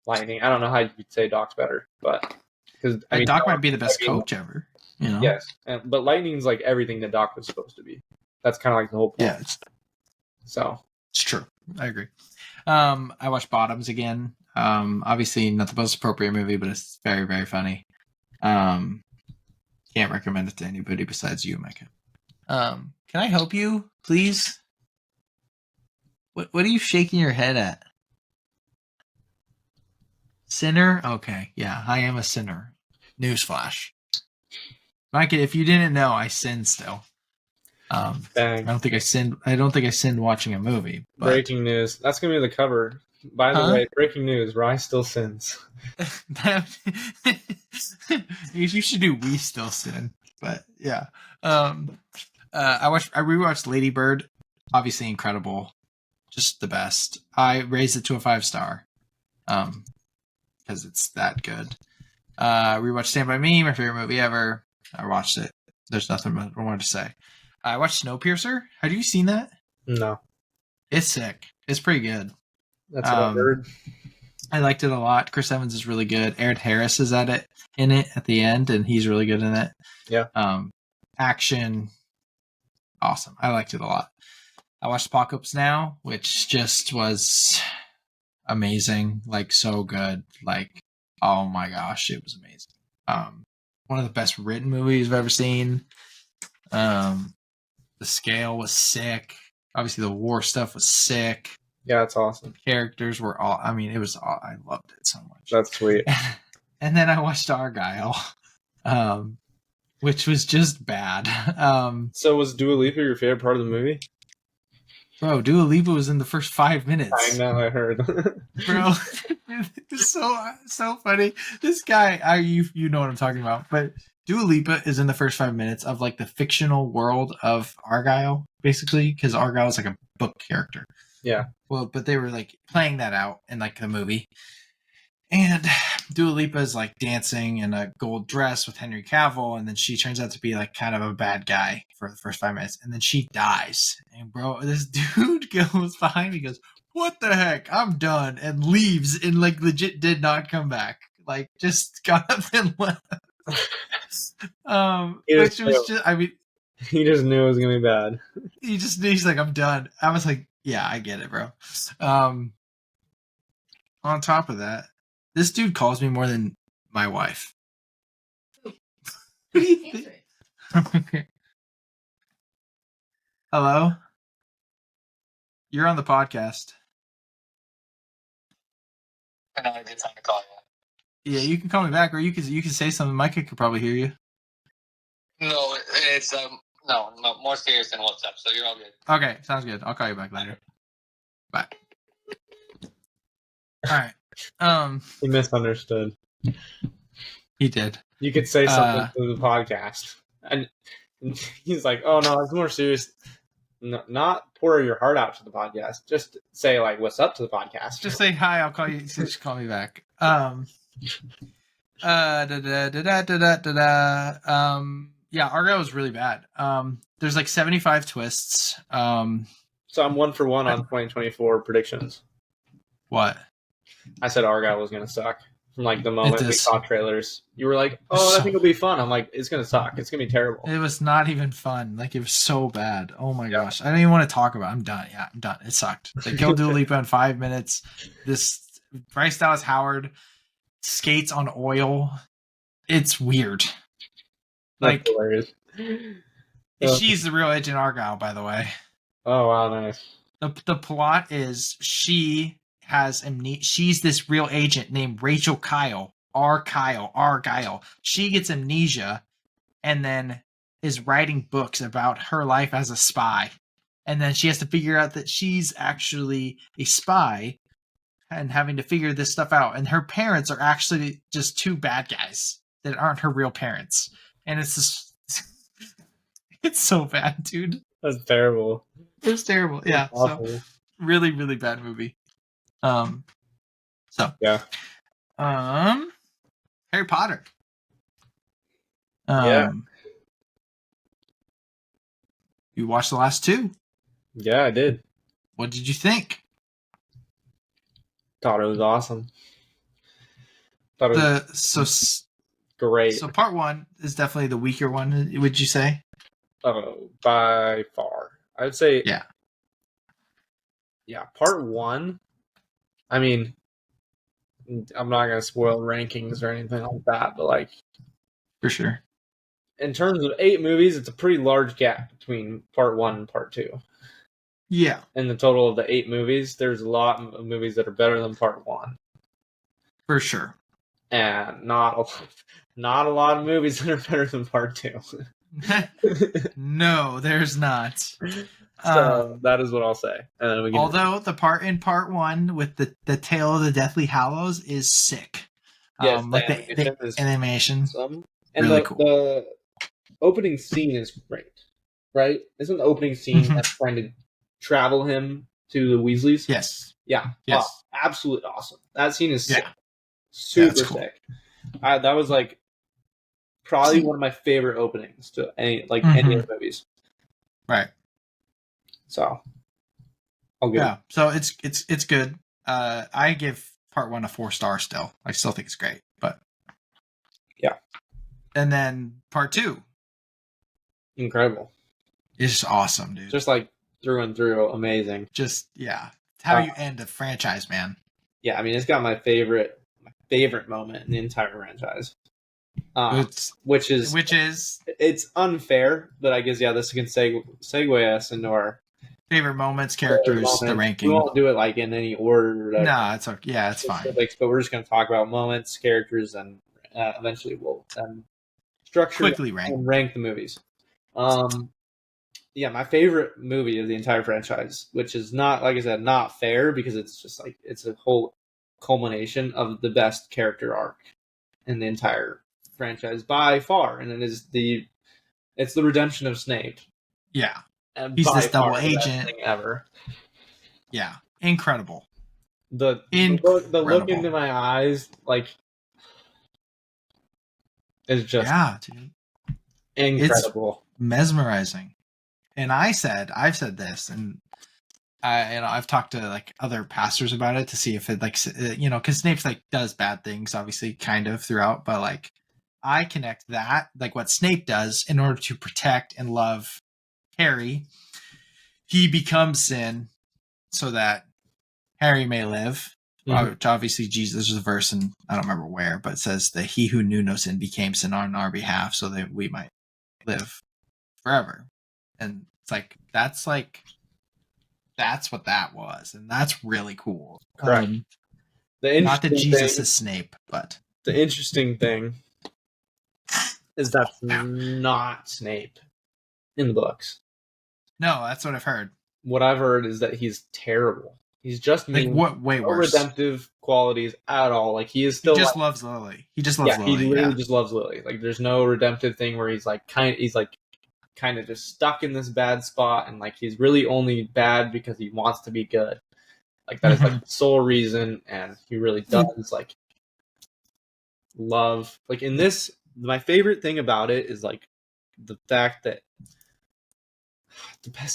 S2: Lightning. I don't know how you could say Doc's better, but because
S1: Doc might be the best coach ever.
S2: Yes, but Lightning's like everything that Doc was supposed to be. That's kind of like the whole point.
S1: Yeah,
S2: so
S1: it's true. I agree. I watched Bottoms again. Obviously not the most appropriate movie, but it's very, very funny. Can't recommend it to anybody besides you, Micah. Can I help you, please? What are you shaking your head at? Sinner? Okay, yeah, I am a sinner. Newsflash. Micah, if you didn't know, I sin still. I don't think I sinned watching a movie. But...
S2: Breaking news. That's gonna be the cover. By the way, breaking news. Rye still sins.
S1: You should do We Still Sin. But yeah. I rewatched Lady Bird. Obviously incredible. Just the best. I raised it to a 5-star. Because it's that good. Rewatched Stand By Me, my favorite movie ever. I watched it. There's nothing more to say. I watched Snowpiercer. Have you seen that?
S2: No.
S1: It's sick. It's pretty good.
S2: That's what I heard.
S1: I liked it a lot. Chris Evans is really good. Aaron Harris is in it at the end, and he's really good in it.
S2: Yeah.
S1: Action. Awesome. I liked it a lot. I watched Apocalypse Now, which just was amazing. Like, so good. Like, oh my gosh, it was amazing. One of the best written movies I've ever seen. The scale was sick. Obviously, the war stuff was sick.
S2: Yeah, it's awesome.
S1: Characters were all. I mean, it was all. I loved it so much.
S2: That's sweet.
S1: And then I watched Argyle, which was just bad.
S2: So was Dua Lipa your favorite part of the movie?
S1: Bro, Dua Lipa was in the first 5 minutes.
S2: I know, I heard.
S1: Bro, it's so funny. This guy, you know what I'm talking about, but Dua Lipa is in the first 5 minutes of like the fictional world of Argyle, basically, because Argyle is like a book character.
S2: Yeah.
S1: Well, but they were like playing that out in like the movie. And Dua Lipa is like dancing in a gold dress with Henry Cavill, and then she turns out to be like kind of a bad guy for the first 5 minutes, and then she dies. And bro, this dude goes behind me, goes, "What the heck? I'm done," and leaves, and like legit did not come back. Like just got up and left. Which was just, I mean,
S2: he just knew it was gonna be bad.
S1: He's like, "I'm done." I was like, "Yeah, I get it, bro." On top of that, this dude calls me more than my wife. What do you think? Okay. Hello? You're on the podcast.
S4: I know a good time to call you.
S1: Yeah, you can call me back, or you can say something. Micah could probably hear you.
S4: No, it's no, more serious than WhatsApp, so you're all good.
S1: Okay, sounds good. I'll call you back later. Bye. All right.
S2: He misunderstood.
S1: He did.
S2: You could say something to the podcast, and he's like, "Oh no, it's more serious." No, not pour your heart out to the podcast. Just say like, "What's up?" to the podcast.
S1: Just say hi. I'll call you. Just call me back. Yeah, Argyle was really bad. There's like 75 twists.
S2: So I'm 1 for 1 on 2024 predictions.
S1: What?
S2: I said Argyle was gonna suck from like the moment we saw trailers. You were like, "Oh, I think it'll be fun." I'm like, "It's gonna suck. It's gonna be terrible."
S1: It was not even fun. Like, it was so bad. Oh my gosh, I don't even want to talk about it. I'm done. Yeah, I'm done. It sucked. They killed Dua Lipa in 5 minutes. This Bryce Dallas Howard skates on oil. It's weird. Like,
S2: that's hilarious.
S1: She's the real Agent Argyle, by the way.
S2: Oh wow, nice.
S1: The plot is she's this real agent named Rachel Kyle, Argyle. She gets amnesia and then is writing books about her life as a spy. And then she has to figure out that she's actually a spy and having to figure this stuff out. And her parents are actually just two bad guys that aren't her real parents. And it's just, it's so bad, dude.
S2: That's terrible.
S1: It's terrible. Yeah.
S2: Awful.
S1: So really, really bad movie.
S2: Yeah.
S1: Harry Potter.
S2: Yeah.
S1: You watched the last two.
S2: Yeah, I did.
S1: What did you think?
S2: Thought it was awesome. Thought it was great.
S1: So part one is definitely the weaker one. Would you say?
S2: By far, I would say.
S1: Yeah.
S2: Yeah, part one. I mean, I'm not gonna spoil rankings or anything like that, but like,
S1: for sure.
S2: In terms of 8 movies, it's a pretty large gap between part 1 and part 2.
S1: Yeah.
S2: In the total of the 8 movies, there's a lot of movies that are better than part 1.
S1: For sure.
S2: And not a lot of movies that are better than part 2.
S1: No, there's not.
S2: So that is what I'll say. And then we can
S1: although the part in part 1 with the Tale of the Deathly Hallows is sick.
S2: Yes,
S1: like the animation.
S2: And
S1: really cool.
S2: The opening scene is great, right? Isn't the opening scene that's trying to travel him to the Weasleys?
S1: Yes.
S2: Yeah.
S1: Yes.
S2: Oh, absolutely awesome. That scene is sick.
S1: Yeah.
S2: Super
S1: cool.
S2: sick. That was like probably one of my favorite openings to any of the movies.
S1: Right.
S2: So I'll give it.
S1: So it's good. I give part 1 a 4 star still. I still think it's great, but
S2: yeah.
S1: And then part 2.
S2: Incredible.
S1: It's awesome, dude.
S2: Just like through and through, amazing.
S1: Just it's how you end a franchise, man.
S2: Yeah, I mean, it's got my favorite moment in the entire franchise. Which is it's unfair, but I guess this can segue us into our
S1: favorite moments, characters, the ranking.
S2: We won't do it like in any order.
S1: No, it's okay. Yeah, it's fine.
S2: But we're just going to talk about moments, characters, and eventually we'll structure
S1: quickly
S2: rank the movies. My favorite movie of the entire franchise, which is not, like I said, not fair because it's just like it's a whole culmination of the best character arc in the entire franchise by far, and it's the redemption of Snape.
S1: Yeah,
S2: and
S1: he's this double
S2: the
S1: agent
S2: best thing ever.
S1: Yeah, incredible.
S2: The look into my eyes, like, is just
S1: dude,
S2: incredible,
S1: it's mesmerizing. And I've said this, and I've talked to like other pastors about it to see if it because Snape's like does bad things, obviously, kind of throughout, but like I connect that like what Snape does in order to protect and love Harry. He becomes sin so that Harry may live. Which obviously Jesus, there's a verse, and I don't remember where, but it says that he who knew no sin became sin on our behalf so that we might live forever. And it's like that's what that was, and that's really cool.
S2: Correct.
S1: Not that Jesus is Snape, but
S2: the interesting thing is that's not Snape in the books.
S1: No, that's what I've heard.
S2: What I've heard is that he's terrible. He's just
S1: like what way worse.
S2: Redemptive qualities at all. Like he is still
S1: just loves Lily. He just loves Lily.
S2: He literally just loves Lily. Like there's no redemptive thing where he's kind of just stuck in this bad spot, and like he's really only bad because he wants to be good. Like that is like the sole reason, and he really does like love. Like in this, my favorite thing about it is like the fact that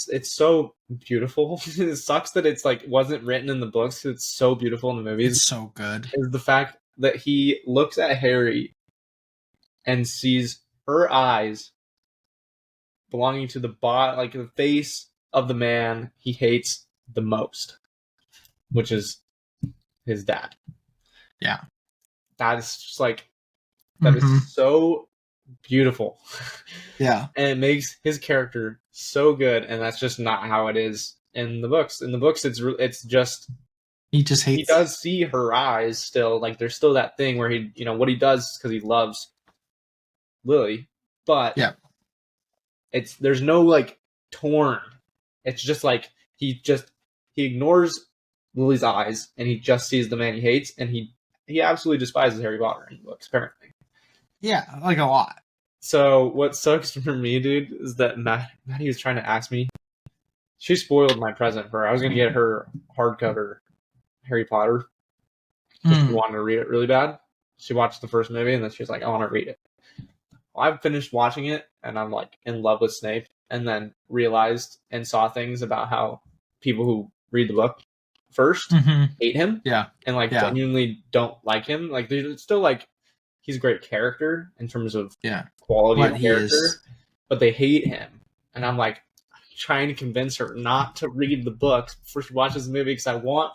S2: it's so beautiful. It sucks that it's like wasn't written in the books. It's so beautiful in the movies.
S1: It's so good.
S2: Is the fact that he looks at Harry and sees her eyes belonging to the face of the man he hates the most, which is his dad.
S1: Yeah.
S2: That is just like, that is so beautiful.
S1: Yeah.
S2: And it makes his character so good, and that's just not how it is in the books. In the books, it's just
S1: He just hates.
S2: He does see her eyes still. Like there's still that thing where he, what he does because he loves Lily, but
S1: Yeah.
S2: there's no like torn. It's just like he ignores Lily's eyes and he just sees the man he hates, and he absolutely despises Harry Potter in books apparently.
S1: Yeah, like a lot.
S2: So what sucks for me, dude, is that Maddie was trying to ask me. She spoiled my present for her. I was gonna get her hardcover Harry Potter because she wanted to read it really bad. She watched the first movie and then she was like, "I want to read it." Well, I've finished watching it and I'm like in love with Snape, and then realized and saw things about how people who read the book first hate him, and like genuinely don't like him. Like there's still like he's a great character in terms of quality of character, but they hate him, and I'm like trying to convince her not to read the books before she watches the movie because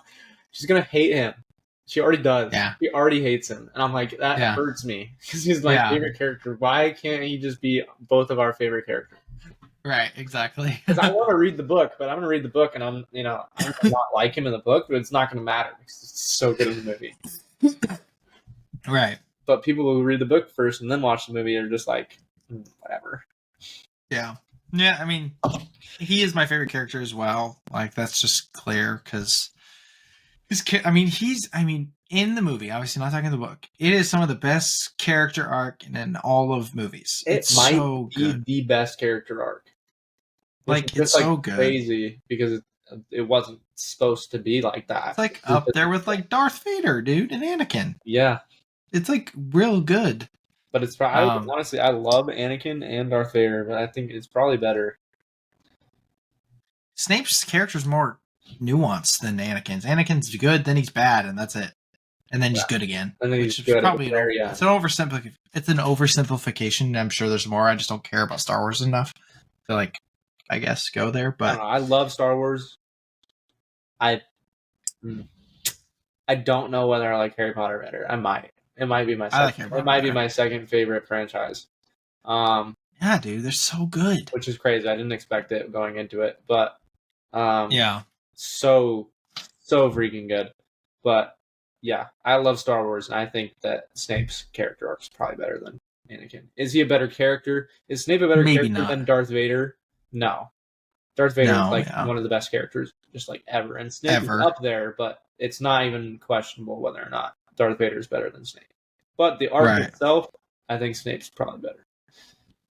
S2: she's gonna hate him. She already does.
S1: Yeah.
S2: She already hates him, and I'm like that hurts me because he's my favorite character. Why can't he just be both of our favorite characters?
S1: Right, exactly.
S2: Because I want to read the book, but I'm going to read the book, and I'm gonna not like him in the book, but it's not going to matter because it's so good in the movie.
S1: Right.
S2: But people who read the book first and then watch the movie are just like, whatever.
S1: Yeah. Yeah, I mean, he is my favorite character as well. Like, that's just clear because in the movie, obviously not talking the book, it is some of the best character arc in all of movies. It's
S2: might
S1: so
S2: be
S1: good.
S2: The best character arc.
S1: Like, it's so good.
S2: Crazy because it wasn't supposed to be like that.
S1: It's like up there with like Darth Vader, dude, and Anakin.
S2: Yeah.
S1: It's like real good.
S2: But it's probably, honestly, I love Anakin and Darth Vader, but I think it's probably better.
S1: Snape's character is more nuanced than Anakin's. Anakin's good, then he's bad, and that's it. And then he's good again.
S2: And then he's good.
S1: Probably it's an oversimplification. It's an oversimplification. I'm sure there's more. I just don't care about Star Wars enough to like, I guess, go there. But
S2: I love Star Wars. I don't know whether I like Harry Potter better. I might. It might be my second. It might be my second favorite franchise.
S1: Yeah, dude, they're so good.
S2: Which is crazy. I didn't expect it going into it, but so freaking good. But yeah, I love Star Wars, and I think that Snape's character arc is probably better than Anakin. Is he a better character? Is Snape a better character than Darth Vader? No. Darth Vader is one of the best characters just like ever. And Snape is up there, but it's not even questionable whether or not Darth Vader is better than Snape. But the arc itself, I think Snape's probably better.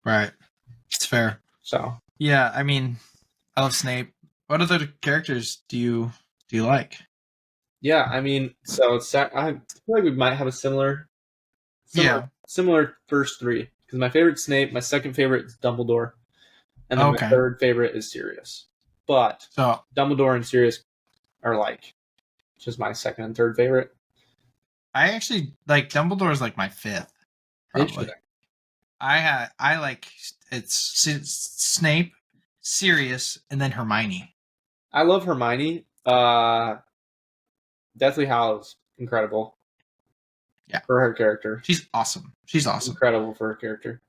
S1: Right. It's fair.
S2: So
S1: yeah, I mean, I love Snape. What other characters do you like?
S2: Yeah, I mean, so I feel like we might have a similar first three. Because my favorite Snape, my second favorite is Dumbledore, and then my third favorite is Sirius. But Dumbledore and Sirius are like just my second and third favorite.
S1: I actually like Dumbledore is like my fifth. Probably. I like it's Snape, Sirius, and then Hermione.
S2: I love Hermione. Deathly Hallows, incredible.
S1: Yeah,
S2: for her character,
S1: she's awesome.
S2: Incredible for her character.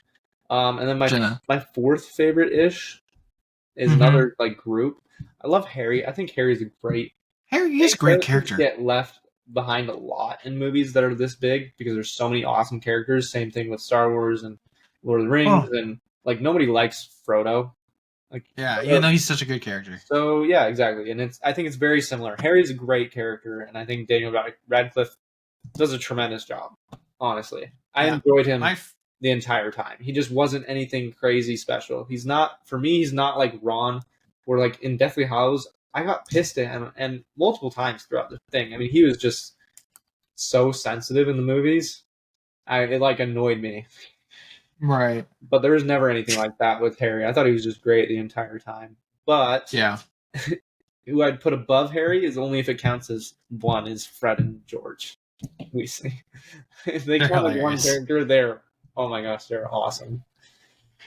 S2: And then my fourth favorite ish is another like group. I love Harry. I think Harry's a great.
S1: Harry is a great character.
S2: Get left behind a lot in movies that are this big because there's so many awesome characters. Same thing with Star Wars and Lord of the Rings, and like nobody likes Frodo. Like
S1: even though he's such a good character.
S2: So yeah, exactly, and I think it's very similar. Harry's a great character, and I think Daniel Radcliffe does a tremendous job. Honestly, I enjoyed him the entire time. He just wasn't anything crazy special. He's not like Ron, or like in Deathly Hallows. I got pissed at him and multiple times throughout the thing. I mean, he was just so sensitive in the movies. It like annoyed me.
S1: Right.
S2: But there was never anything like that with Harry. I thought he was just great the entire time. But who I'd put above Harry is only if it counts as one is Fred and George Weasley. If they count as one character, they're awesome.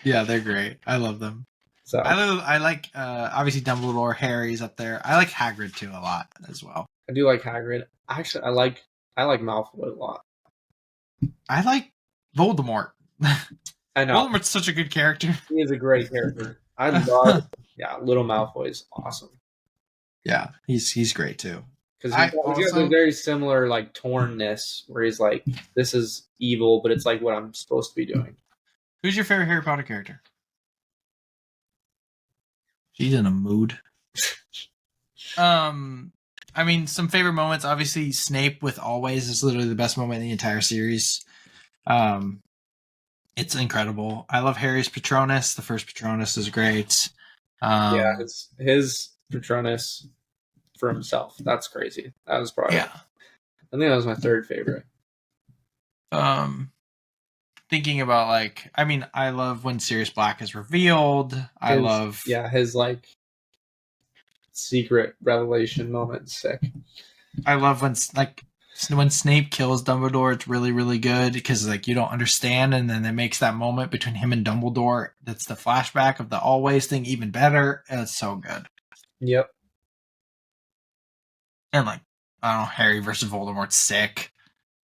S1: Yeah, they're great. I love them. So I like obviously Dumbledore. Harry's up there. I like Hagrid too a lot as well.
S2: I do like Hagrid. Actually, I like Malfoy a lot.
S1: I like Voldemort.
S2: I know
S1: Voldemort's such a good character.
S2: He is a great character. I love little Malfoy is awesome.
S1: Yeah, he's great too.
S2: Because
S1: I
S2: he's got
S1: also-
S2: a very similar like tornness where he's like, this is evil, but it's like what I'm supposed to be doing.
S1: Who's your favorite Harry Potter character? She's in a mood. I mean, some favorite moments. Obviously, Snape with Always is literally the best moment in the entire series. It's incredible. I love Harry's Patronus. The first Patronus is great.
S2: Yeah, his Patronus for himself. That's crazy. That was probably.
S1: Yeah.
S2: I think that was my third favorite.
S1: Thinking about like, I mean, I love when Sirius Black is revealed.
S2: His like secret revelation moment. Sick.
S1: I love when Snape kills Dumbledore. It's really, really good because like you don't understand, and then it makes that moment between him and Dumbledore. That's the flashback of the Always thing even better. It's so good.
S2: Yep.
S1: And like, I don't know, Harry versus Voldemort's sick.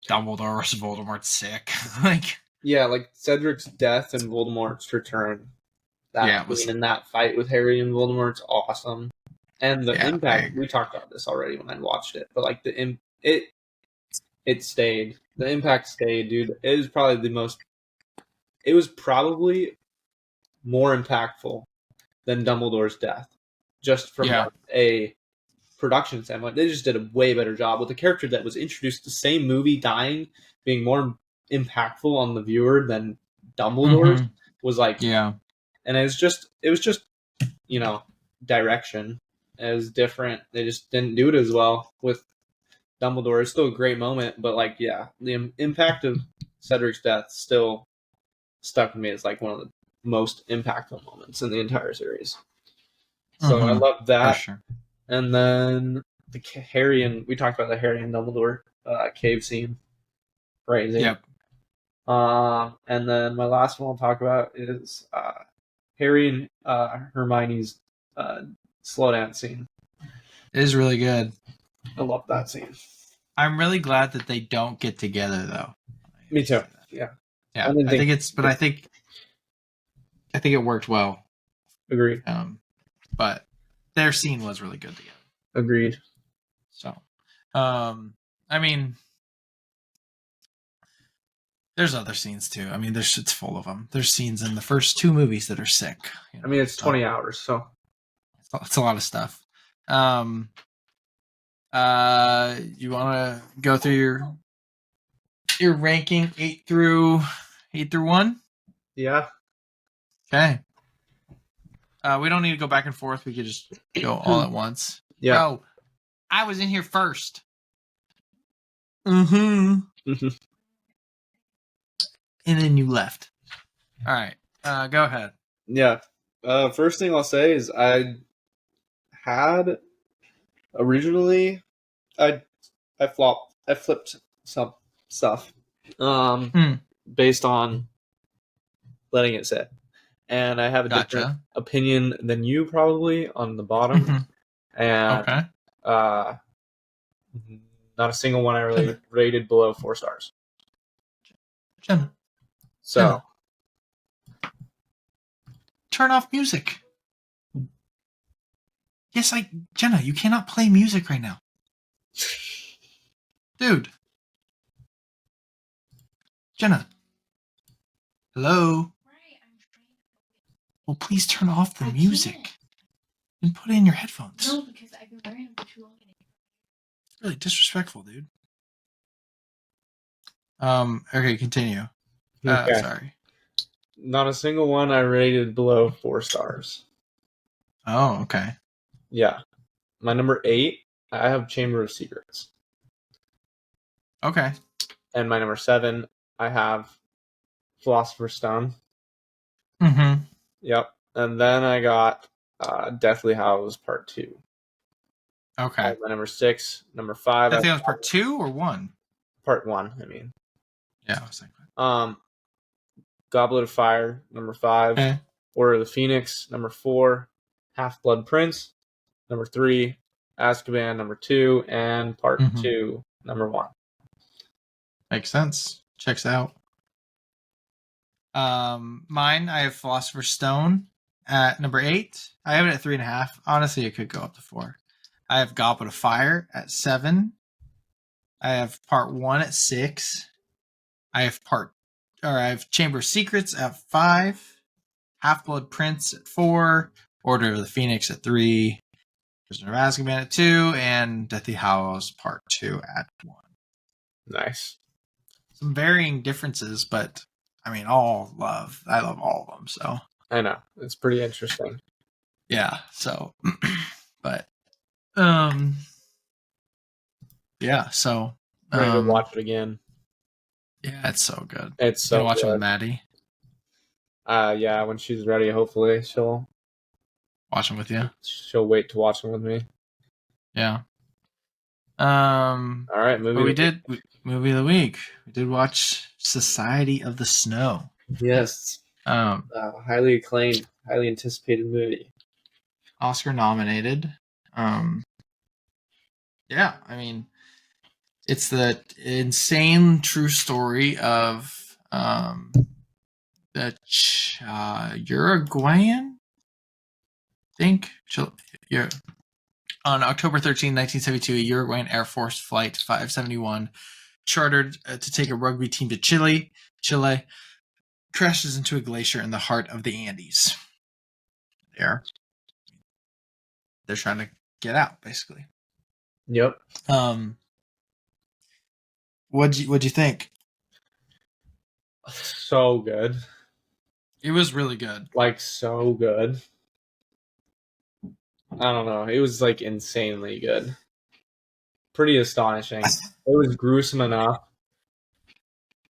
S1: Dumbledore versus Voldemort's sick. Like,
S2: yeah, like Cedric's death and Voldemort's return. That scene in that fight with Harry and Voldemort's awesome. And the impact, we talked about this already when I watched it, but like it stayed. The impact stayed, dude. It was probably more impactful than Dumbledore's death. Just from like a production standpoint. They just did a way better job with a character that was introduced the same movie dying being more impactful on the viewer than Dumbledore's was like, and it was just direction. It was different. They just didn't do it as well with Dumbledore. It's still a great moment, but like, the impact of Cedric's death still stuck with me as like one of the most impactful moments in the entire series. So I love that.
S1: Sure.
S2: And then we talked about the Harry and Dumbledore cave scene. Crazy.
S1: Yep.
S2: And then my last one I'll talk about is Harry and Hermione's slow dance scene.
S1: It is really good.
S2: I love that scene.
S1: I'm really glad that they don't get together though.
S2: Me too. Yeah.
S1: Yeah. I think it worked well.
S2: Agreed.
S1: But their scene was really good together.
S2: Agreed.
S1: So, I mean, there's other scenes too. I mean, it's full of them. There's scenes in the first two movies that are sick.
S2: I mean, it's 20 hours, so
S1: it's a lot of stuff. You want to go through your ranking 8 through 1?
S2: Yeah.
S1: Okay. We don't need to go back and forth. We could just go all at once.
S2: Yeah.
S1: Bro, I was in here first. And then you left. All right. Go ahead.
S2: Yeah. First thing I'll say is I flipped some stuff based on letting it sit. And I have a different opinion than you probably on the bottom. And not a single one I really rated below 4 stars.
S1: Jenna.
S2: So
S1: turn off music. Yes, Jenna, you cannot play music right now. Dude. Jenna. Hello? Well, please turn off the music and put it in your headphones.
S3: No, because I've been wearing them for too long.
S1: It's really disrespectful, dude. Okay, continue.
S2: Okay.
S1: Sorry.
S2: Not a single one I rated below 4 stars.
S1: Oh, okay.
S2: Yeah. My number 8, I have Chamber of Secrets.
S1: Okay.
S2: And my number 7, I have Philosopher's Stone. Yep. And then I got Deathly Hallows Part 2.
S1: Okay.
S2: My number 6, number 5.
S1: Deathly Hallows Part 2 or 1?
S2: Part 1, I mean.
S1: Yeah, I was thinking.
S2: Goblet of Fire, number 5.
S1: Okay.
S2: Order of the Phoenix, number 4. Half-Blood Prince, number 3. Azkaban, number 2. And Part 2, number 1.
S1: Makes sense. Checks out. Mine, I have Philosopher's Stone at number 8. I have it at 3.5. Honestly, it could go up to 4. I have Goblet of Fire at 7. I have Part 1 at 6. I have Chamber of Secrets at 5. Half-Blood Prince at 4. Order of the Phoenix at 3. Prisoner of Azkaban at 2. And Deathly Hallows Part 2 at 1.
S2: Nice.
S1: Some varying differences, but I mean, I love all of them, so.
S2: I know. It's pretty interesting.
S1: Yeah, so, but, yeah, so.
S2: I'm ready to watch it again.
S1: Yeah, it's so good.
S2: It's so
S1: watch
S2: good.
S1: it with Maddie.
S2: Yeah, when she's ready, hopefully she'll
S1: watch them with you.
S2: She'll wait to watch them with me.
S1: Yeah.
S2: All right,
S1: movie of the week. We did watch Society of the Snow.
S2: Yes. Highly acclaimed, highly anticipated movie.
S1: Oscar nominated. Yeah, I mean, it's the insane true story of the Uruguayan, I think. Yeah. On October 13, 1972, a Uruguayan Air Force Flight 571 chartered to take a rugby team to Chile. Chile crashes into a glacier in the heart of the Andes. They're trying to get out, basically.
S2: Yep.
S1: What'd you think?
S2: So good.
S1: It was really good.
S2: Like, so good. I don't know. It was, like, insanely good. Pretty astonishing. It was gruesome enough.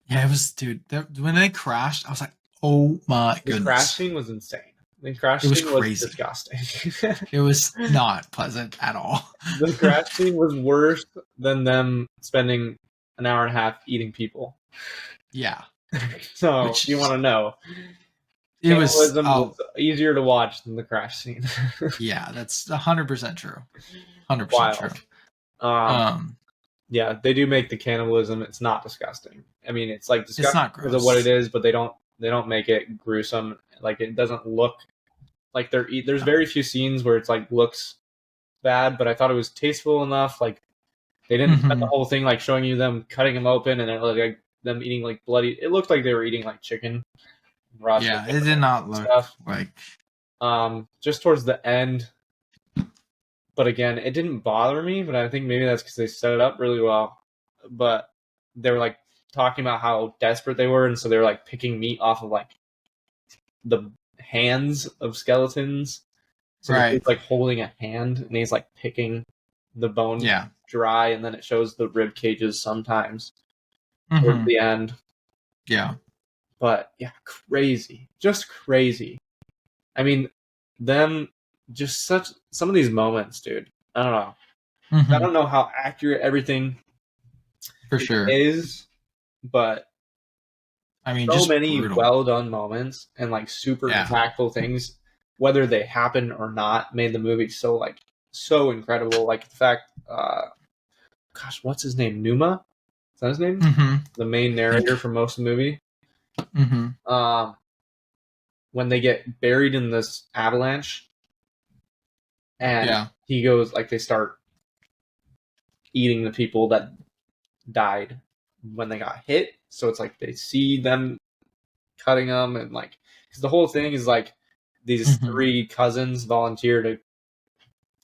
S1: Yeah, it was, dude. When they crashed, I was like, oh my goodness.
S2: The crash scene was insane. The crash scene was disgusting.
S1: It was not pleasant at all.
S2: The crash scene was worse than them spending an hour and a half eating people.
S1: Yeah.
S2: So, you want to know.
S1: It was
S2: easier to watch than the crash scene.
S1: Yeah, that's 100% true. 100%
S2: Wild.
S1: True.
S2: Yeah, they do make the cannibalism. It's not disgusting. I mean, it's like disgusting
S1: it's not gross.
S2: because of what it is, but they don't make it gruesome. Like, it doesn't look like there's very few scenes where it's like looks bad, but I thought it was tasteful enough. Like, they didn't spend the whole thing like showing you them cutting them open and then like them eating like bloody. It looked like they were eating like chicken.
S1: Yeah, it did not look like.
S2: Just towards the end, but again, it didn't bother me. But I think maybe that's because they set it up really well. But they were like talking about how desperate they were, and so they were like picking meat off of like the hands of skeletons. So he's like holding a hand, and he's like picking the bone dry, and then it shows the rib cages sometimes towards the end.
S1: Yeah.
S2: But yeah, crazy. Just crazy. I mean, some of these moments, dude. I don't know. I don't know how accurate everything
S1: for sure
S2: is, but
S1: I mean,
S2: so
S1: just
S2: many
S1: brutal.
S2: well done moments and like super impactful things, whether they happen or not, made the movie so incredible. Like the fact, what's his name? Numa? Is that his name? The main narrator for most of the movie. When they get buried in this avalanche, and he goes like they start eating the people that died when they got hit. So it's like they see them cutting them, and like because the whole thing is like these 3 cousins volunteer to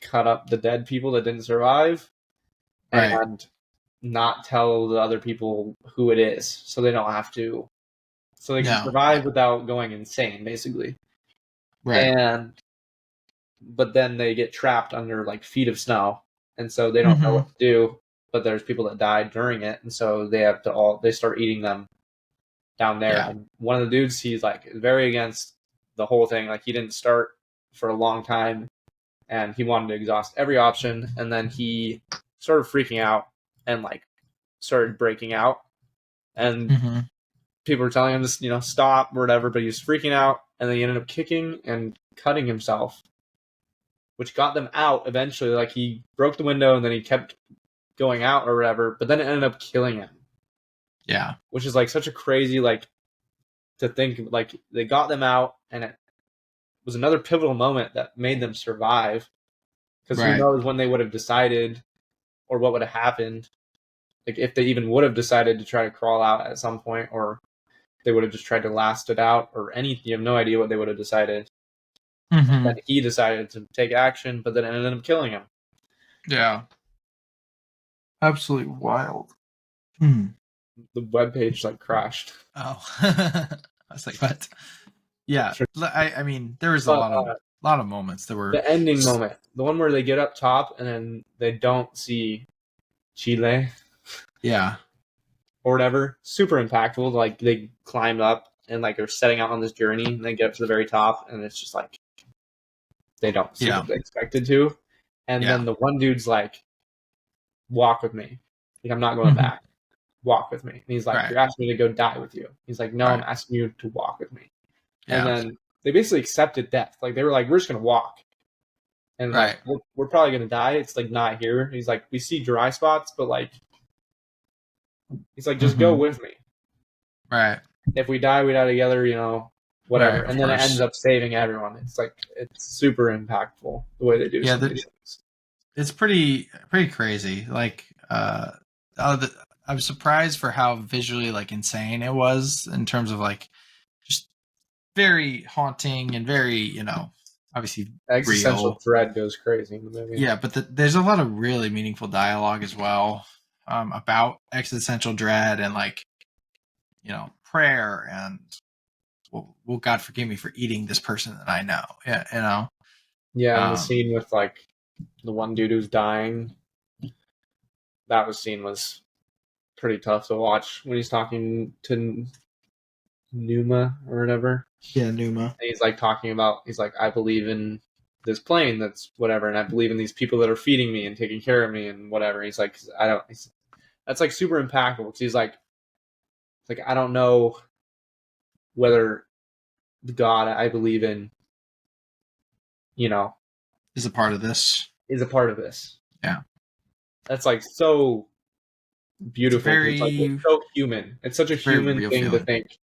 S2: cut up the dead people that didn't survive, and not tell the other people who it is, so they don't have to. So they can survive without going insane, basically. Right. But then they get trapped under like feet of snow, and so they don't know what to do. But there's people that died during it, and so they start eating them down there.
S1: Yeah.
S2: And one of the dudes, he's like very against the whole thing. Like he didn't start for a long time, and he wanted to exhaust every option. And then he started freaking out and like started breaking out, and people were telling him to, stop or whatever, but he was freaking out, and then he ended up kicking and cutting himself, which got them out eventually. Like, he broke the window, and then he kept going out or whatever, but then it ended up killing him.
S1: Yeah.
S2: Which is, like, such a crazy, like, to think, like, they got them out, and it was another pivotal moment that made them survive, Because
S1: Right.
S2: who knows when they would have decided or what would have happened. Like, if they even would have decided to try to crawl out at some point, or they would have just tried to last it out, or anything. You have no idea what they would have decided.
S1: Mm-hmm.
S2: Then he decided to take action, but then it ended up killing him.
S1: Yeah. Absolutely wild. Hmm.
S2: The webpage like crashed.
S1: Oh. I was like, what? Yeah. I mean, there was a
S2: But,
S1: lot of moments that were
S2: the ending moment, the one where they get up top and then they don't see Chile
S1: yeah.
S2: or whatever, super impactful. Like, they climb up and like are setting out on this journey, and they get up to the very top, and it's just like they don't see what they expected to. And then the one dude's like, walk with me. Like, I'm not going back. Walk with me. And he's like, you're asking me to go die with you. He's like, no, I'm asking you to walk with me. And then they basically accepted death. Like, they were like, we're just going to walk. And like, we're probably going to die. It's like not here. He's like, we see dry spots, but like, he's like, just go with me.
S1: Right.
S2: If we die, we die together, you know, whatever.
S1: Right,
S2: and then it ends up saving everyone. It's like, it's super impactful the way they do some of these things.
S1: It's pretty crazy. Like, I'm surprised for how visually like insane it was in terms of like just very haunting and very, you know, obviously
S2: existential
S1: real.
S2: dread goes crazy in the movie.
S1: Yeah, but there's a lot of really meaningful dialogue as well about existential dread and like, you know, prayer and will God forgive me for eating this person that I know. Yeah, you know.
S2: Yeah, and the scene with like the one dude who's dying, that scene was pretty tough to watch when he's talking to Numa or whatever.
S1: Yeah, Numa.
S2: And he's like talking about, he's like, I believe in this plane that's whatever, and I believe in these people that are feeding me and taking care of me and whatever. He's like, that's like super impactful because he's like, I don't know whether the God I believe in, you know,
S1: is a part of this.
S2: Yeah. That's like so beautiful. It's so human. It's such a human thing feeling to think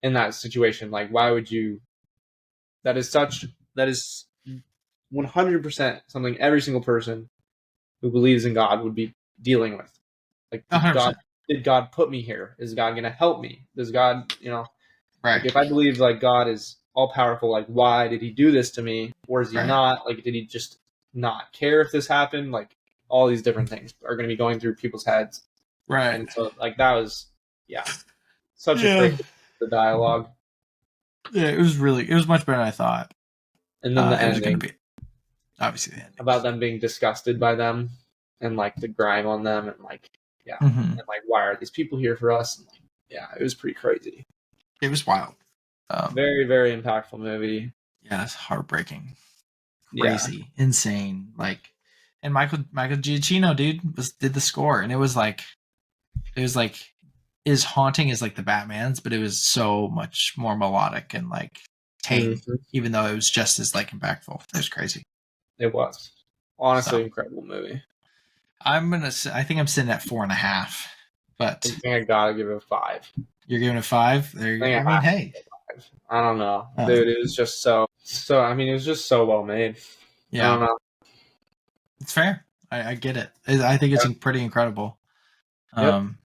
S2: in that situation. Like, why would you? That is 100% something every single person who believes in God would be dealing with. Like, did God put me here? Is God going to help me? Does God, you know, like, if I believe like God is all powerful, like, why did he do this to me? Or is he not? Like, did he just not care if this happened? Like, all these different things are going to be going through people's heads.
S1: Right.
S2: And so, like, that was, such a great the dialogue.
S1: Yeah, it was much better than I thought.
S2: And then the ending.
S1: Was going to be, obviously, the ending.
S2: About them being disgusted by them and, like, the grime on them and, like, and, like, why are these people here for us? And, like, it was pretty crazy.
S1: It was wild.
S2: Very, very impactful movie.
S1: Yeah, it's heartbreaking. Crazy. Insane. Like, and Michael Giacchino, dude, did the score, and it was as haunting as like the Batman's, but it was so much more melodic and like tame, even though it was just as like impactful. It was crazy.
S2: It was honestly incredible movie.
S1: I think I'm sitting at 4.5, but
S2: I think I gotta give it a 5.
S1: You're giving it 5? There you go. I mean, hey,
S2: I don't know, dude. It was just so. I mean, it was just so well made.
S1: Yeah,
S2: I don't know.
S1: It's fair. I get it. I think it's pretty incredible. So,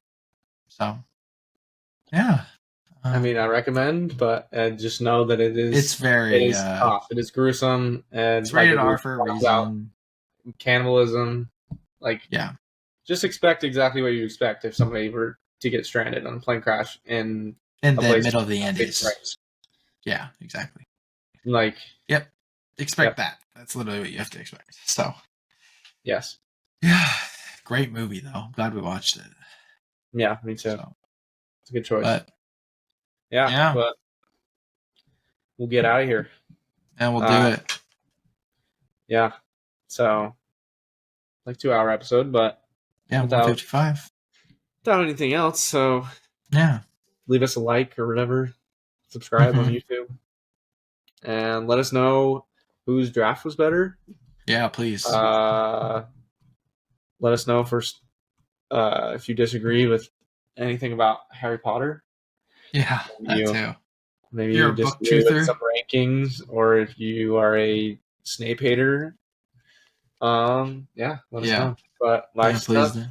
S1: yeah.
S2: I mean, I recommend, but just know that it is.
S1: It's very.
S2: It is tough. It is gruesome, and
S1: it's rated R for a reason.
S2: Cannibalism, like just expect exactly what you expect if somebody were to get stranded on a plane crash in
S1: the middle of the Andes. Yeah, exactly.
S2: Like,
S1: expect that. That's literally what you have to expect. So,
S2: yes.
S1: Yeah, great movie though. I'm glad we watched it.
S2: Yeah, me too. So, it's a good choice.
S1: But,
S2: but we'll get out of here.
S1: And we'll do it.
S2: Yeah. So, like 2-hour episode, but
S1: 155.
S2: Without anything else, so leave us a like or whatever. Subscribe on YouTube. And let us know whose draft was better.
S1: Yeah, please.
S2: Let us know first if you disagree with anything about Harry Potter.
S1: Yeah, that too.
S2: Maybe you disagree with some rankings, or if you are a Snape hater, Yeah, let us
S1: Yeah.
S2: know. But my
S1: Yeah, please
S2: stuff
S1: do.